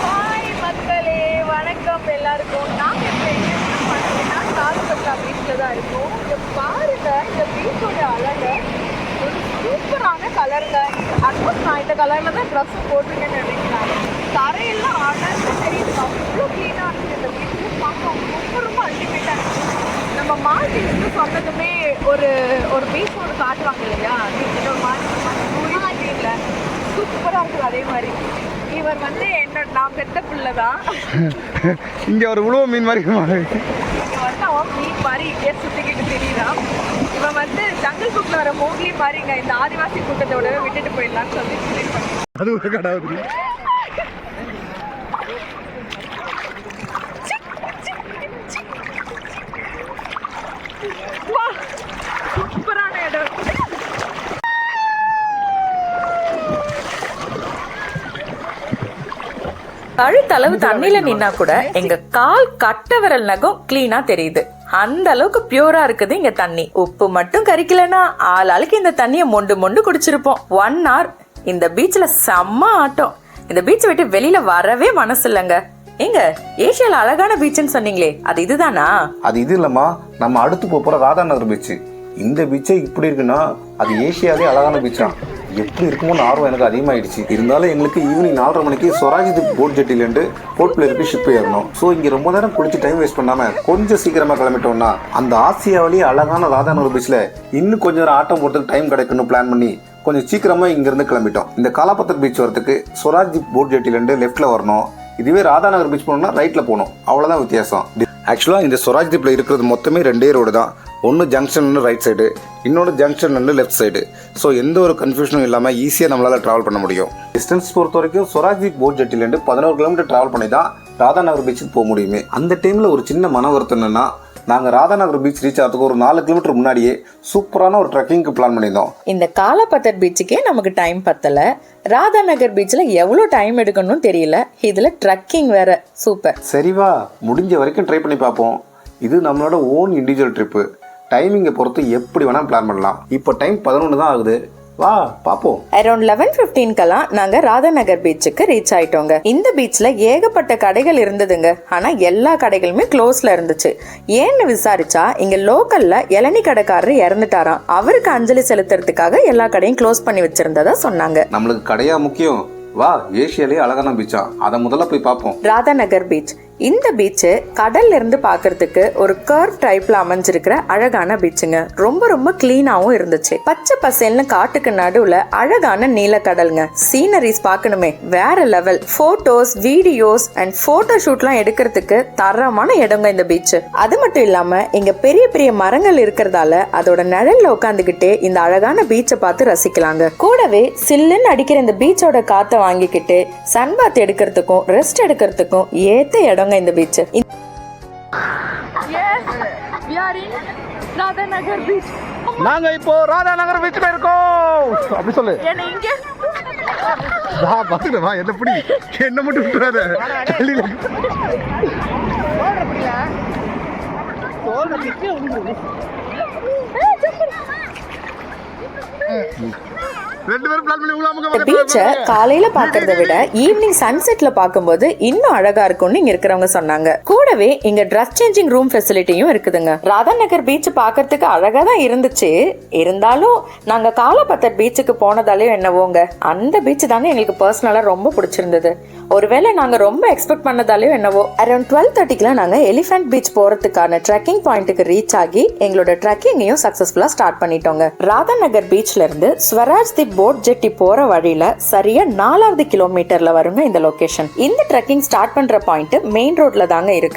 ஹாய் மக்களே, வணக்கம் எல்லாருக்கும். நாங்க இப்போ என்ன பண்ணுறோம்னா காலாபத்தர் பீச்சில் தான் இருக்கோம். இங்க பாருங்க, இந்த பீச்சோட அழகு ஒரு சூப்பரான கலருங்க. அட்வான்ஸ் நான் இந்த கலர்ல தான் ட்ரெஸ் போட்டிருக்கேன்னு நினைக்கிறேன். தரையெல்லாம் அழகாக தெரியுது, அவ்வளோ க்ளீனாக இருக்குது இந்த பீச்சு. பார்க்க ரொம்ப அல்டிமேட்டாக இருக்குது. நம்ம மால்டீவ்ஸ்னு சொன்னதுமே ஒரு ஒரு பீச் ஒன்று காட்டுவாங்க இல்லையா, பீச்சில் ஒரு மால்டீவ்ஸில் சூப்பராக இருக்குது. அதே மாதிரி இவர் வந்து நான் பெத்த பிள்ளை தான். இங்க ஒரு உழவு மீன் மாதிரி இங்க வந்து அவன் மீன் மாதிரி இங்கே சுத்திக்கிட்டு தெரியுறான். இவன் வந்து ஜங்கிள் புக்ல வர மோக்லி மாதிரிங்க. இந்த ஆதிவாசி கூட்டத்தோட விட்டுட்டு போயிடலாம்னு சொல்லி அது ஒரு கடாவது. சூப்பரான இடம். கழுத்தளவு தண்ணியில நின்னா கூட எங்க கால் கட்ட விரல் நகம் கிளீனா தெரியுது. அந்த அளவுக்கு பியூரா இருக்குது இங்க தண்ணி. உப்பு மட்டும் கரிக்கலனா ஆளாளுக்கு இந்த தண்ணிய மொண்டு குடிச்சிருப்போம். 1 hour இந்த பீச்ல செம்ம ஆட்டம். இந்த பீச் விட்டு வெளியில வரவே மனசு இல்லைங்க. எங்க ஏசியால அழகான பீச்னு சொன்னீங்களே, அது இதுதானா? அது இது இல்லம்மா, நம்ம அடுத்து போற ராதாநகர் பீச். இந்த பீச்சே இப்படி இருக்குன்னா அது ஏசியாவே அழகான பீச்சா. எப்படி இருக்குமோன்னு ஆர்வம் எனக்கு அதிகமாகிடுச்சு. இருந்தாலும் எங்களுக்கு ஈவினிங் 4:30 மணிக்கு சொராஜித் போட் ஜெட்டிலேருந்து போர்ட் பிளேயருக்கு ஷிப் ஏறணும். ஸோ இங்கே ரொம்ப நேரம் குளிச்சு டைம் வேஸ்ட் பண்ணாமல் கொஞ்சம் சீக்கிரமாக கிளம்பிட்டோம்னா அந்த ஆசியாவிலேயே அழகான ராதாநகர் பீச்சில் இன்னும் கொஞ்சம் நேரம் ஆட்டம் போட்டுக்கு டைம் கிடைக்கணும்னு பிளான் பண்ணி கொஞ்சம் சீக்கிரமாக இங்கேருந்து கிளம்பிட்டோம். இந்த காலாபத்தர் பீச் வரதுக்கு சொராஜித் போட் ஜெட்டிலேருந்து லெஃப்ட்டில் வரணும். இதுவே ராதாநகர் பீச் போகணும்னா ரைட்டில் போகணும். அவ்வளோதான் வித்தியாசம். ஆக்சுவலாக இந்த சொராஜ்தீப்பில் இருக்கிறது மொத்தமே 2 ரோடு தான். ஒன்று ஜங்ஷன் ரைட் சைடு, இன்னொன்று ஜங்ஷன் லெஃப்ட் சைடு. ஸோ எந்த ஒரு கன்ஃபியூஷனும் இல்லாமல் ஈஸியாக நம்மளால் ட்ராவல் பண்ண முடியும். டிஸ்டன்ஸ் பொறுத்த வரைக்கும் சொராஜ்தீப் போட் ஜெட்டிலேருந்து 11 கிலோமீட்டர் ட்ராவல் பண்ணி தான் ராதாநகர் பீச்சுக்கு போக முடியுமே. அந்த டைமில் ஒரு சின்ன மன வருத்தம் என்னன்னா, நாங்கள் ராதாநகர் பீச் ரீச் ஆகிறதுக்கு ஒரு 4 கிலோமீட்டர் முன்னாடியே சூப்பரான ஒரு ட்ரெக்கிங்க்கு பிளான் பண்ணியிருந்தோம். இந்த காலாபத்தர் பீச்சுக்கே நமக்கு டைம் பத்தல. ராதாநகர் பீச்ல எவ்வளவு டைம் எடுக்கணும்னு தெரியல. இதுல ட்ரெக்கிங் வேற. சூப்பர். சரிவா, முடிஞ்ச வரைக்கும் ட்ரை பண்ணி பார்ப்போம். இது நம்மளோட ஓன் இண்டிவிஜுவல் ட்ரிப்பு. டைமிங்கை பொறுத்து எப்படி வேணால் பிளான் பண்ணலாம். இப்போ டைம் 11 தான் ஆகுது. வா பாப்போம். அரௌண்ட் 11:15 நாங்க ராதாநகர் பீச்சுக்கு ரீச் ஆயிட்டோங்க. இந்த பீச்ல ஏகப்பட்ட கடைகள் இருந்ததுங்க. ஆனா எல்லா கடைகளுமே க்ளோஸ்ல இருந்துச்சு. ஏன்னு விசாரிச்சா இங்க லோக்கல்ல இளநீ கடைக்காரர் இறந்துட்டாராம். அவருக்கு அஞ்சலி செலுத்துறதுக்காக எல்லா கடையும் க்ளோஸ் பண்ணி வச்சிருந்ததா சொன்னாங்க. நம்மளுக்கு கடையா முக்கியம்? வா, ஏசியாலே அழகான பீச்சா, அதை முதல்ல போய் பார்ப்போம். ராதாநகர் பீச். இந்த பீச் கடல்ல இருந்து பாக்குறதுக்கு ஒரு கர்வ் டைப்ல அமைஞ்சிருக்கிற அழகான பீச்சுங்க. ரொம்ப ரொம்ப கிளீனாவும் இருந்துச்சு. பச்சை பசேல்னு காட்டுக்கு நடுவுல அழகான நீல கடல்ங்க. சீனரிஸ் பார்க்கணுமே, வேற level. Photos, videos and photo ஷூட்லாம் எடுக்கிறதுக்கு தரமான இடங்க இந்த பீச். அது மட்டும் இல்லாம இங்க பெரிய பெரிய மரங்கள் இருக்கிறதால அதோட நிழல்ல உட்காந்துக்கிட்டே இந்த அழகான பீச்சை பார்த்து ரசிக்கலாங்க. கூடவே சில்லுன்னு அடிக்கிற இந்த பீச்சோட காத்த வாங்கிக்கிட்டு சன்பாத் எடுக்கிறதுக்கும் ரெஸ்ட் எடுக்கிறதுக்கும் ஏத்த இடம் இந்த பீச். ராதாநகர் பீச். நாங்க இப்போ ராதாநகர் பீச்ல இருக்கோம். அப்படி சொல்லு. என்ன இங்க வா பாத்துடா, என்ன பிடி, என்ன மட்டும் விட்டுறாத. பீச்சை காலையில பாக்குறத விட ஈவினிங் சன்செட்ல பாக்கும்போது இன்னும் அழகா இருக்கும்னு இங்க இருக்கிறவங்க சொன்னாங்க. கூட கூடவே இங்க ட்ரெஸ் சேஞ்சிங் ரூம் ஃபெசிலிட்டியும் இருக்குதுங்க. ராதா நகர் பீச் பார்க்கறதுக்கு அழகா தான் இருந்துச்சு. இருந்தாலும் நாங்க காலபத்தர் பீச்சுக்கு போனதாலே என்னவோங்க, அந்த பீச் தாங்க எங்களுக்கு பர்சனலா ரொம்ப பிடிச்சிருந்தது. ஒருவேளை நாங்க ரொம்ப எக்ஸ்பெக்ட் பண்ணதாலே என்னவோ அரௌண்ட் 12:30 நாங்க எலிஃபென்ட் பீச் போறதுக்கான ட்ரெக்கிங் பாயிண்ட்டுக்கு ரீச் ஆகி எங்களோட ட்ரெக்கிங்கையும் சக்சஸ்ஃபுல்லா ஸ்டார்ட் பண்ணிட்டோங்க. ராதா நகர் பீச்ல இருந்து ஸ்வராஜ் தி போட் ஜெட்டி போற வழியில சரியா 4வது கிலோமீட்டர்ல வருங்க இந்த லொகேஷன். இந்த ட்ரெக்கிங் ஸ்டார்ட் பண்ற பாயிண்ட் மெயின் ரோட்ல தாங்க இருக்குது.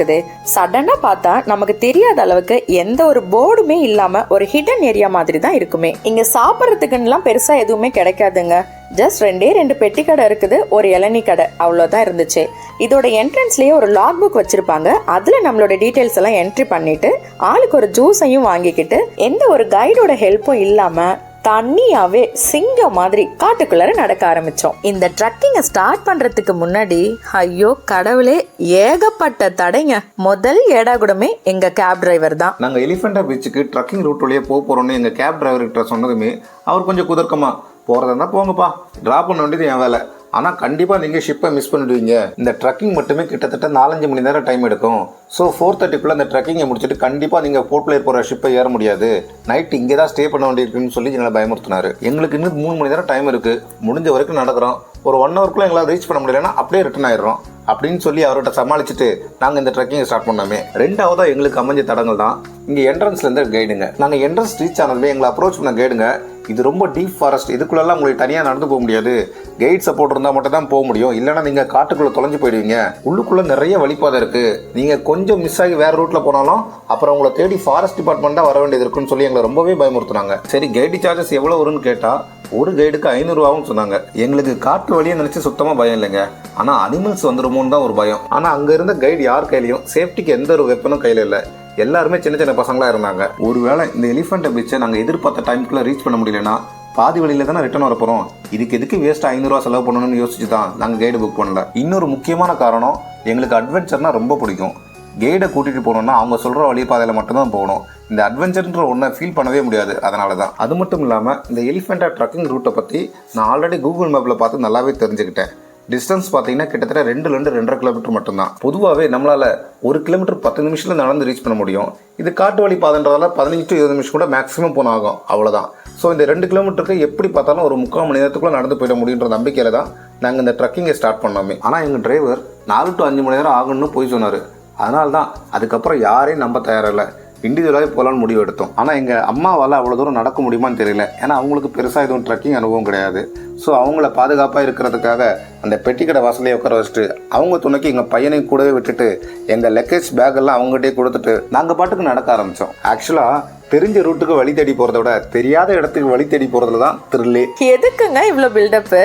சடனா பார்த்தா நமக்கு தெரியாத அளவுக்கு எந்த ஒரு போர்டுமே இல்லாம ஒரு ஹிடன் ஏரியா மாதிரி தான் இருக்குமே. இங்க சாப்பிட்றதுக்குன்னு பெருசா எதுவுமே கிடைக்காதுங்க. ஜஸ்ட் 2 பெட்டி கடை இருக்குது, ஒரு இளநீ கடை, அவ்வளோதான் இருந்துச்சு. இதோட என்ட்ரன்ஸ்லயே ஒரு லாக் புக் வச்சிருப்பாங்க. அதுல நம்மளோட டீடைல்ஸ் எல்லாம் என்ட்ரி பண்ணிட்டு ஆளுக்கு ஒரு ஜூஸையும் வாங்கிக்கிட்டு எந்த ஒரு கைடோட ஹெல்ப்பும் இல்லாம தனியாவே சிங்கம் மாதிரி காட்டுக்குள்ளார நடக்க ஆரம்பிச்சோம். இந்த ட்ரக்கிங்கை ஸ்டார்ட் பண்றதுக்கு முன்னாடி ஐயோ கடவுளே ஏகப்பட்ட தடைங்க. முதல் ஏடாகுடமே எங்க கேப் டிரைவர் தான். நாங்கள் எலிஃபெண்டா பீச்சுக்கு ட்ரக்கிங் ரூட் வழியே போகிறோன்னு எங்கள் கேப் டிரைவர்கிட்ட சொன்னதுமே அவர் கொஞ்சம் குதர்க்கமா, போகிறதா போங்கப்பா, ட்ராப் பண்ண வேண்டியது என் வேலை, ஆனால் கண்டிப்பாக நீங்கள் ஷிப்பை மிஸ் பண்ணிடுவீங்க. இந்த ட்ரக்கிங் மட்டுமே கிட்டத்தட்ட 4-5 மணி நேரம் டைம் எடுக்கும். ஸோ 4:30 அந்த ட்ரக்கிங்கை முடிச்சுட்டு கண்டிப்பாக நீங்கள் போர்ட் பிளேயர் போகிற ஷிப்பை ஏற முடியாது, நைட் இங்கே தான் ஸ்டே பண்ண வேண்டியிருக்குன்னு சொல்லி எங்களை பயமுறுத்தினார். எங்களுக்கு இன்னும் 3 மணி நேரம் டைம் இருக்குது, முடிஞ்ச வரைக்கும் நடக்கிறோம், ஒரு 1 ஹவருக்குள்ளே எங்களால் ரீச் பண்ண முடியலன்னா அப்படியே ரிட்டர்ன் ஆயிடுறோம் அப்படின்னு சொல்லி அவர்கிட்ட சமாளிச்சுட்டு நாங்கள் இந்த ட்ரெக்கிங்கை ஸ்டார்ட் பண்ணோமே. 2வதா எங்களுக்கு அமைஞ்ச தடங்கள் தான் இங்கே என்ட்ரன்ஸ்லேருந்து கைடுங்க. நாங்கள் என்ட்ரன்ஸ் ரீச் ஆனதுமே எங்களை அப்ரோச் பண்ண கைடுங்க, இது ரொம்ப டீப் ஃபாரஸ்ட், இதுக்குள்ளெல்லாம் உங்களுக்கு தனியாக நடந்து போக முடியாது, கைட் சப்போர்ட் இருந்தால் மட்டும் தான் போக முடியும், இல்லைனா நீங்கள் காட்டுக்குள்ளே தொலைஞ்சு போயிடுவீங்க, உள்ளுக்குள்ளே நிறைய வழிபாதை இருக்குது, நீங்கள் கொஞ்சம் மிஸ் ஆகி வேறு ரூட்டில் போனாலும் அப்புறம் உங்களை தேடி ஃபாரஸ்ட் டிபார்ட்மெண்ட் தான் வர வேண்டியது இருக்குன்னு சொல்லி எங்களை ரொம்பவே பயமுறுத்துனாங்க. சரி கைடு சார்ஜஸ் எவ்வளோ வரும்னு கேட்டால் ஒரு கைடுக்கு 500 ரூபாவும் சொன்னாங்க. எங்களுக்கு காட்டு வழியை நினச்சி சுத்தமாக பயம் இல்லைங்க, ஆனால் அனிமல்ஸ் வந்துடுமோன்னு தான் ஒரு பயம். ஆனால் அங்கே இருந்த கைடு யார் கையிலையும் சேஃப்டிக்கு எந்த ஒரு வெப்பனும் கையில் இல்லை, எல்லாருமே சின்ன சின்ன பசங்களாக இருந்தாங்க. ஒருவேளை இந்த எலிஃபென்ட் பீச்சை நாங்கள் எதிர்பார்த்த டைமுக்குள்ளே ரீச் பண்ண முடியலன்னா பாதி வழியில தானே ரிட்டர்ன் வர போகிறோம், இதுக்கு எதுக்கு வேஸ்ட் 500 ரூபா செலவு பண்ணணும்னு யோசிச்சு தான் நாங்கள் கைடு புக் பண்ணல. இன்னொரு முக்கியமான காரணம், எங்களுக்கு அட்வென்ச்சர்னா ரொம்ப பிடிக்கும். கைடை கூட்டிகிட்டு போகணுன்னா அவங்க சொல்கிற வழிபாதையில் மட்டும்தான் போகணும், இந்த அட்வென்ச்சர்ன்ற ஒன்றை ஃபீல் பண்ணவே முடியாது, அதனால தான். அது மட்டும் இல்லாமல் இந்த எலிஃபெண்டா ட்ரக்கிங் ரூட்டை பற்றி நான் ஆல்ரெடி கூகுள் மேப்பில் பார்த்து நல்லாவே தெரிஞ்சுக்கிட்டேன். டிஸ்டன்ஸ் பார்த்தீங்கன்னா கிட்டத்தட்ட 2-2.5 கிலோமீட்டர் மட்டும்தான். பொதுவாகவே நம்மளால் 1 கிலோமீட்டர் 10 நிமிஷத்தில் நடந்து ரீச் பண்ண முடியும். இது காட்டு வழி பாதைன்றதால 15-20 நிமிஷம் கூட மேக்ஸிமம் போன ஆகும், அவ்வளோதான். ஸோ இந்த 2 கிலோமீட்டருக்கு எப்படி பார்த்தாலும் ஒரு 3/4 மணி நேரத்துக்குள்ளே நடந்து போயிட முடியுன்ற நம்பிக்கையில் தான் நாங்கள் இந்த ட்ரக்கிங்கை ஸ்டார்ட் பண்ணோமே. ஆனால் எங்கள் டிரைவர் 4-5 மணி நேரம் ஆகணும்னு போய் சொன்னார். அதனால தான் அதுக்கப்புறம் யாரையும் நம்ப தயாரில்லை, இண்டிவிஜுவலாகவே போகலான்னு முடிவு எடுத்தோம். ஆனால் எங்கள் அம்மாவால் அவ்வளோ தூரம் நடக்க முடியுமான்னு தெரியல, ஏன்னா அவங்களுக்கு பெருசாக எதுவும் ட்ரக்கிங் அனுபவம் கிடையாது. ஸோ அவங்கள பாதுகாப்பாக இருக்கிறதுக்காக அந்த பெட்டிக்கடை வாசலையே உட்கார வச்சுட்டு அவங்க துணைக்கு எங்கள் பையனையும் கூடவே விட்டுட்டு எங்கள் லக்கேஜ் பேக்கெல்லாம் அவங்ககிட்டே கொடுத்துட்டு நாங்கள் பாட்டுக்கு நடக்க ஆரம்பித்தோம். ஆக்சுவலாக தெரிஞ்ச ரூட்டுக்கு வழி தேடி போகிறத விட தெரியாத இடத்துக்கு வழி தேடி போகிறதுல தான் த்ரில்லே. எதுக்குங்க இவ்வளோ பில்டப்பு?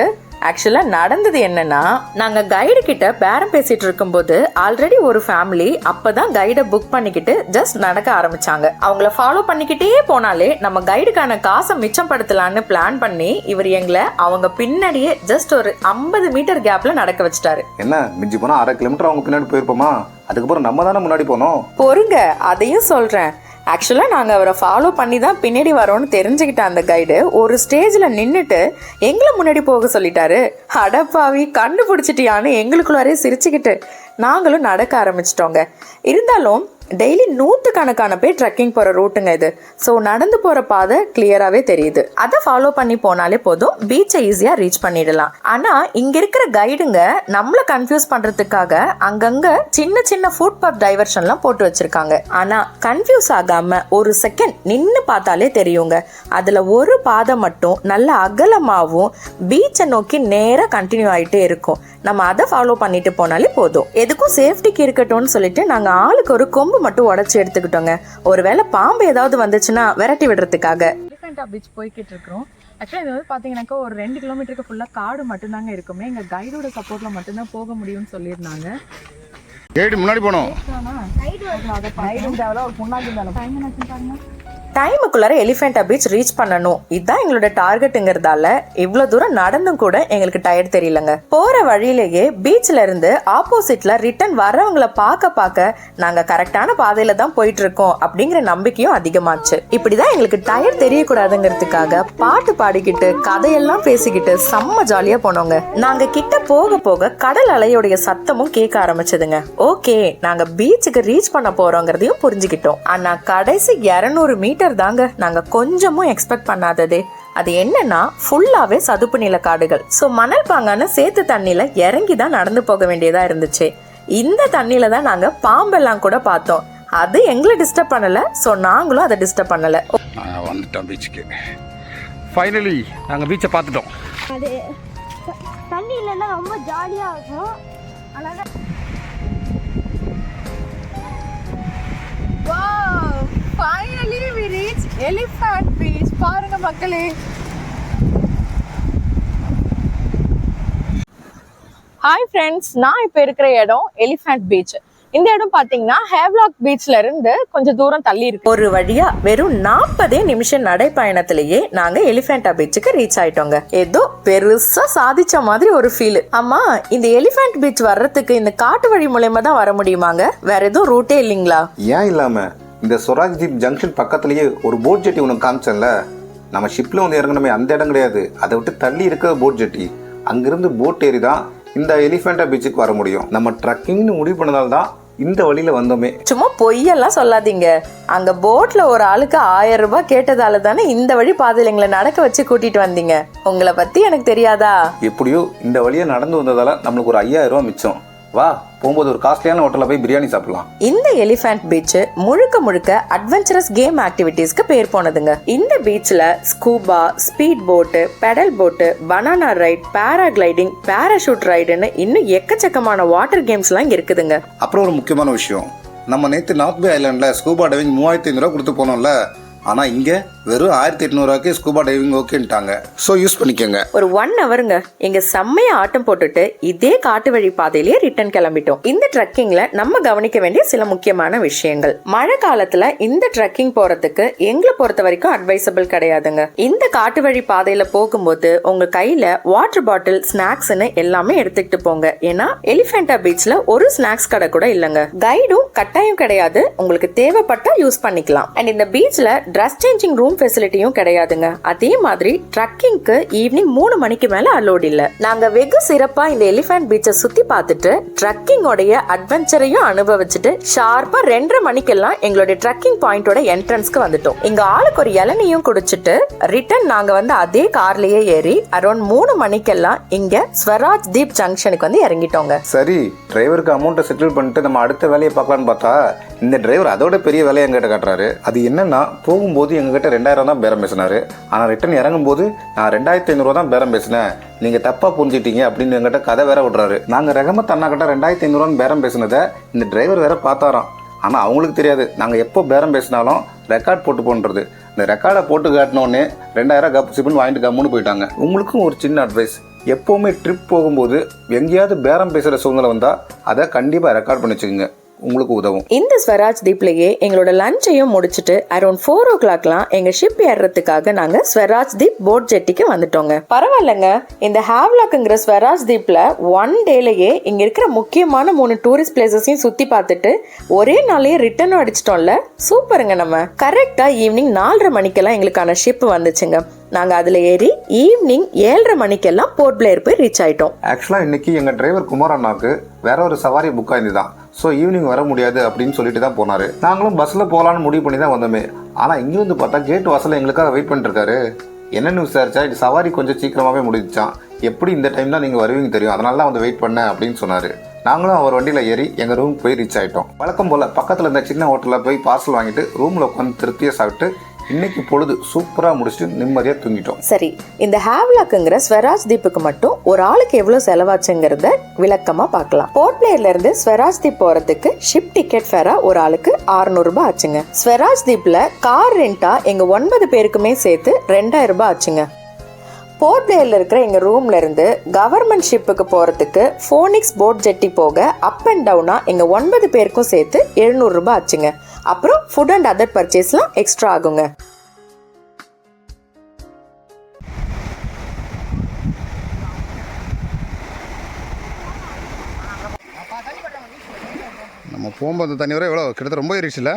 ஆக்சுவலா நடந்தது என்னன்னா, நாங்க கைடு கிட்ட பேரம் பேசிட்டு இருக்கும்போது ஆல்ரெடி ஒரு ஃபேமிலி அப்பதான் கைடை புக் பண்ணிக்கிட்டு ஜஸ்ட் நடக்க ஆரம்பிச்சாங்க. அவங்கள ஃபாலோ பண்ணிக்கிட்டே போனாலே நம்ம கைடுக்கான காசை மிச்சப்படுத்தலான்னு பிளான் பண்ணி இவர் எங்களை அவங்க பின்னாடியே ஜஸ்ட் ஒரு 50 மீட்டர் கேப்ல நடக்க வச்சுட்டாரு. என்ன மிஞ்சி போனா 1/2 கிலோமீட்டர் அவங்க பின்னாடி போயிருப்போமா, அதுக்கப்புறம் நம்ம தானே முன்னாடி போனோம். பொறுங்க, அதையும் சொல்றேன். ஆக்சுவலாக நாங்கள் அவரை ஃபாலோ பண்ணி தான் பின்னாடி வரோன்னு தெரிஞ்சுக்கிட்ட அந்த கைடு ஒரு ஸ்டேஜில் நின்றுட்டு எங்களை முன்னாடி போக சொல்லிட்டாரு. அடப்பாவி கண்டுபிடிச்சிட்டியான்னு எங்களுக்குள்ளாரே சிரிச்சுக்கிட்டு நாங்களும் நடக்க ஆரம்பிச்சிட்டோங்க. இருந்தாலும் டெய்லி 100கணக்கான பேர் ட்ரெக்கிங் போகிற ரூட்டுங்க இது. ஸோ நடந்து போகிற பாதை கிளியராகவே தெரியுது. அதை ஃபாலோ பண்ணி போனாலே போதும், பீச்சை ஈஸியாக ரீச் பண்ணிடலாம். ஆனால் இங்கே இருக்கிற கைடுங்க நம்மளை கன்ஃபியூஸ் பண்ணுறதுக்காக அங்கங்கே சின்ன சின்ன ஃபுட் பாத் டைவர்ஷன்லாம் போட்டு வச்சுருக்காங்க. ஆனால் கன்ஃபியூஸ் ஆகாமல் ஒரு செகண்ட் நின்று பார்த்தாலே தெரியுங்க, அதில் ஒரு பாதை மட்டும் நல்ல அகலமாகவும் பீச்சை நோக்கி நேராக கண்டினியூ ஆகிட்டே இருக்கும். நம்ம அதை ஃபாலோ பண்ணிட்டு போனாலே போதும். எதுக்கும் சேஃப்டிக்கு இருக்கட்டும்னு சொல்லிட்டு நாங்கள் ஆளுக்கு ஒரு கொம்பு மட்டும் உடச்சி எடுத்துக்கிட்டோங்க. ஒருவேளை பாம்பு ஏதாவது வந்துச்சுன்னா விரட்டி விடுறதுக்காக. எலிஃபெண்டா பீச் போய்கிட்டு இருக்கிறோம். ஆக்சுவலாக இது வந்து பார்த்தீங்கன்னாக்கா ஒரு 2 கிலோமீட்டருக்கு ஃபுல்லாக காடு மட்டும்தாங்க இருக்குமே. எங்கள் கைடோட சப்போர்ட்டில் மட்டும்தான் போக முடியும்னு சொல்லியிருந்தாங்க. கைடு முன்னாடி போனோம், கைடு தேவை ஒரு முன்னாடி இருந்தாலும் டைம் என்ன பாருங்க. டைமுக்குள்ளார எலிஃபென்டா பீச் ரீச் பண்ணணும், இதுதான் எங்களோட டார்கெட்டுங்கிறதால இவ்வளவு தூரம் நடந்தும் கூட எங்களுக்கு டயர்ட் தெரியலங்க. போற வழியிலேயே பீச்ல இருந்து ஆப்போசிட்ல ரிட்டர்ன் வரவங்களை பார்க்க நாங்க கரெக்டான பாதையில தான் போயிட்டு இருக்கோம் அப்படிங்கிற நம்பிக்கையும் அதிகமாச்சு. இப்படிதான் எங்களுக்கு டயர்ட் தெரியக்கூடாதுங்கிறதுக்காக பாட்டு பாடிக்கிட்டு கதையெல்லாம் பேசிக்கிட்டு செம்ம ஜாலியா போனோங்க. நாங்க கிட்ட போக போக கடல் அலையோடைய சத்தமும் கேட்க ஆரம்பிச்சதுங்க. ஓகே, நாங்க பீச்சுக்கு ரீச் பண்ண போறோங்கிறதையும் புரிஞ்சுக்கிட்டோம். ஆனா கடைசி 200 மீட்டர் தாங்க நாங்க கொஞ்சமும் எக்ஸ்பெக்ட் பண்ணாததே. அது என்னன்னா ஃபுல்லாவே சதுப்பு நில காடுகள். சோ மணல் பாங்கான சேத்து தண்ணியில இறங்கி தான் நடந்து போக வேண்டியதா இருந்துச்சு. இந்த தண்ணியில தான் நாங்க பாம்பெல்லாம் கூட பார்த்தோம். அது எங்களை டிஸ்டர்ப் பண்ணல, சோ நாங்களும் அதை டிஸ்டர்ப் பண்ணல. வந்துட்டோம் பீச்சுக்கு. ஃபைனலி நாங்கள் பீச்சை பார்த்துட்டோம். அது தண்ணி இல்லைன்னா ரொம்ப ஜாலியாக இருக்கும். அதனால் Finally we reached Elephant Beach. பாருங்க மக்களே. ஹாய் ஃப்ரெண்ட்ஸ், நான் இப்போ இருக்கிற இடம் எலிஃபண்ட் பீச். இந்த இடம் பாத்தீங்கன்னா ஹேவ்லாக் பீச்ல இருந்து கொஞ்சம் தூரம் தள்ளி இருக்கு. ஒரு வழியா வெறும் 40 நிமிஷம் நடைப்பயணத்திலேயே நாங்க எலிஃபென்டா பீச்சுக்கு ரீச் ஆயிட்டோங்க. ஏதோ பெருசா சாதிச்ச மாதிரி ஒரு ஃபீல். ஆமா, இந்த எலிஃபண்ட் பீச் வர்றதுக்கு இந்த காட்டு வழி மூலமா தான் வர முடியுமாங்க? வேற எதுவும் ரூட்டே இல்லைங்களா? ஏன் இல்லாம இந்த ஸ்வராஜ் தீப் ஜங்ஷன் பக்கத்துலயே ஒரு போட் ஜெட்டி உனக்கு காமிச்சேன்ல, நம்ம ஷிப்ல வந்து இறங்கணுமே அந்த இடம் கிடையாது, அதை விட்டு தள்ளி இருக்க போட் ஜெட்டி. அங்கிருந்து போட் ஏறி தான் இந்த எலிஃபென்டா பீச்சுக்கு வர முடியும். நம்ம ட்ரக்கிங்னு முடிவு பண்ணதால தான் இந்த வழியில வந்தோமே. சும்மா பொய்யெல்லாம் சொல்லாதீங்க. அங்க போட்ல ஒரு ஆளுக்கு 1000 ரூபாய் கேட்டதால தானே இந்த வழி பாதையில எங்களை நடக்க வச்சு கூட்டிட்டு வந்தீங்க. உங்களை பத்தி எனக்கு தெரியாதா? எப்படியோ இந்த வழியா நடந்து வந்ததால நம்மளுக்கு ஒரு 5000 ரூபாய் மிச்சம். வா, போகும்போது ஒரு காஸ்ட்லியான ஹோட்டல்ல போய் பிரியாணி சாப்பிடலாம். இந்த எலிஃபண்ட் பீச் முழுக்க அட்வென்ச்சரஸ் கேம் ஆக்டிவிட்டீஸ்க்கு பேர் போனதுங்க. இந்த பீச்ல ஸ்கூபா, ஸ்பீட் போட்டு, பெடல் போட்டு, பனானா ரைட், பேராகிளைடிங், பேராஷூட் ரைடுன்னு இன்னும் எக்கச்சக்கமான வாட்டர் கேம்ஸ் எல்லாம் இங்க இருக்குதுங்க. அப்புறம் ஒரு முக்கியமான விஷயம், நம்ம நேற்று நார்த் பே ஐலாண்ட்ல ஸ்கூபா டைவிங் 3500 ரூபா கொடுத்து போனோம்ல, ஆனா இங்க வெறும் 1800 ரூபாய்க்கு ஸ்கூபா டைவிங் ஓகேன்ட்டாங்க. ஸோ யூஸ் பண்ணிக்கோங்க. ஒரு 1 ஹவருங்க இங்க செம்மையா ஆட்டம் போட்டுட்டு இதே காட்டு வழி பாதையிலேயே ரிட்டர்ன் கிளம்பிட்டோம். இந்த ட்ரக்கிங்ல நம்ம கவனிக்க வேண்டிய சில முக்கியமான விஷயங்கள். மழை காலத்துல இந்த ட்ரக்கிங் போறதுக்கு எங்களை பொறுத்த வரைக்கும் அட்வைசபிள் கிடையாதுங்க. இந்த காட்டு வழி பாதையில போகும்போது உங்க கையில வாட்டர் பாட்டில், ஸ்நாக்ஸ்னு எல்லாமே எடுத்துக்கிட்டு போங்க. ஏன்னா எலிஃபென்டா பீச்ல ஒரு ஸ்நாக்ஸ் கடை கூட இல்லங்க. கைடும் கட்டாயம் கிடையாது, உங்களுக்கு தேவைப்பட்டா யூஸ் பண்ணிக்கலாம். அண்ட் இந்த பீச்ல ட்ரெஸ் சேஞ்சிங் ரூம் ஃபெசிலிட்டியும் கிடையாதுங்க. அதே மாதிரி ட்ரக்கிங்க்கு ஈவினிங் 3 மணிக்கு மேல அலோட் இல்ல. நாங்க வெகு சிறப்பா இந்த எலிஃபண்ட் பீச்சை சுத்தி பார்த்துட்டு ட்ரக்கிங்கோடைய அட்வென்ச்சரையும் அனுபவிச்சுட்டு ஷார்ப்பா 2:30 மணிக்கெல்லாம் எங்களுடைய ட்ரக்கிங் பாயிண்டோட என்ட்ரன்ஸ்க்கு வந்துட்டோம். இங்க ஆளுக்கு ஒரு இளநியும் குடிச்சிட்டு ரிட்டர்ன் நாங்க வந்து அதே கார்லயே ஏறி அரௌண்ட் 3 மணிக்கெல்லாம் இங்க ஸ்வராஜ் தீப் ஜங்ஷனுக்கு வந்து இறங்கிட்டோங்க. சரி, டிரைவருக்கு அமௌண்ட்டை செட்டில் பண்ணிட்டு நம்ம அடுத்த வேலையை பார்க்கலான்னு பார்த்தா இந்த டிரைவர் அதோட பெரிய வேலையை எங்கிட்ட காட்டுறாரு. அது என்னன்னா, போகும்போது எங்ககிட்ட 2000 தான் பேரம் பேசினாரு. ஆனால் ரிட்டர்ன் இறங்கும்போது நான் 2500 தான் பேரம் பேசினேன், நீங்க தப்பா புரிஞ்சுட்டீங்க அப்படின்னு எங்கிட்ட கதை வேற விடுறாரு. நாங்க ரகமத் அண்ணா கிட்ட 2500 பேரம் பேசினதை இந்த டிரைவர் வேற பார்த்தாராம். ஆனால் அவங்களுக்கு தெரியாது நாங்கள் எப்போ பேரம் பேசினாலும் ரெக்கார்ட் போட்டு போன்றது. இந்த ரெக்கார்டை போட்டு காட்டினோடனே 2000 கப்பு சிப்புன்னு வாங்கிட்டு கம்முன்னு போயிட்டாங்க. உங்களுக்கும் ஒரு சின்ன அட்வைஸ், எப்போவுமே ட்ரிப் போகும்போது எங்கேயாவது பேரம் பேசுகிற சூழ்நிலை வந்தால் அதை கண்டிப்பாக ரெக்கார்ட் பண்ணி வச்சுக்கோங்க, உங்களுக்கு உதவும். இந்த ஸ்வராஜ் தீப்லயே எங்களோட லஞ்சையும் முடிச்சுட்டு அரௌண்ட் 4 o'clockலாம் எங்க ஷிப் ஏறதுக்காக நாங்க ஸ்வராஜ் தீப் போட் ஜெட்டிக்கு வந்துட்டோங்க. பரவாயில்லங்க, இந்த ஹேவ்லாக்ங்கிற ஸ்வராஜ் தீப்ல 1 டேலயே இங்க இருக்கிற முக்கியமான 3 டூரிஸ்ட் பிளேசஸையும் சுத்தி பார்த்துட்டு ஒரே நாளையே ரிட்டர்னும் அடிச்சிட்டோம்ல. சூப்பருங்க. நம்ம கரெக்டா ஈவினிங் 4:30 மணிக்கெல்லாம் எங்களுக்கான ஷிப் வந்துச்சுங்க. நாங்க அதுல ஏறி ஈவினிங் 7:30 மணிக்கெல்லாம் போர்ட் பிளேயர் போய் ரீச் ஆயிட்டோம். ஆக்சுவலா இன்னைக்கு எங்க டிரைவர் குமார் அண்ணாக்கு வேற ஒரு சவாரி புக் ஆயிருந்துதான். ஸோ ஈவினிங் வர முடியாது அப்படின்னு சொல்லிட்டு தான் போனாரு. நாங்களும் பஸ்ல போகலான்னு முடிவு பண்ணி தான் வந்தோமே. ஆனா இங்க வந்து பார்த்தா கேட் வாசல்ல எங்களுக்காக வெயிட் பண்ணிட்டு இருக்காரு. என்னன்னு விசாரிச்சா இது சவாரி கொஞ்சம் சீக்கிரமாவே முடிஞ்சான், எப்படி இந்த டைம் தான் நீங்க வருவீங்க தெரியும், அதனால தான் வந்து வெயிட் பண்ணேன் அப்படின்னு சொன்னாரு. நாங்களும் அவர் வண்டியில ஏறி எங்க ரூம் போய் ரீச் ஆயிட்டோம். வழக்கம் போல பக்கத்துல இருந்த சின்ன ஹோட்டல்ல போய் பார்சல் வாங்கிட்டு ரூம்ல உட்காந்து திருப்தியா சாப்பிட்டு இன்னைக்கு பொழுது சூப்பரா முடிச்சுட்டு நிம்மதியா தூங்கிட்டோம். சரி, இந்த ஹேவ்லாக்ங்கிற ஸ்வராஜ் தீப்புக்கு மட்டும் ஒரு ஆளுக்கு எவ்வளவு செலவாச்சுங்கிறத விளக்கமா பார்க்கலாம். போர்ட் பிளேயர்ல இருந்து ஸ்வராஜ் தீப் போறதுக்கு ஷிப் டிக்கெட் ஃபேரா ஒரு ஆளுக்கு 600 ரூபாய் ஆச்சுங்க. ஸ்வராஜ் தீப்ல கார் ரெண்டா எங்க 9 பேருக்குமே சேர்த்து 2000 ரூபாய் ஆச்சுங்க. போர்ட் பிளேயர்ல இருக்கிற எங்க ரூம்ல இருந்து கவர்மெண்ட் ஷிப்புக்கு போறதுக்கு ஃபோனிக்ஸ் போட் ஜெட்டி போக அப் அண்ட் டவுனா எங்க 9 பேருக்கும் சேர்த்து 700 ரூபாய் ஆச்சுங்க. அப்புறம் ஃபுட் அண்ட் அதர் பர்ச்சேஸ்லாம் எக்ஸ்ட்ரா ஆகுங்க. நம்ம போகும்போது தண்ணி வர எவ்வளோ கிட்டத்தட்ட ரொம்ப ஏறிடுச்சுல.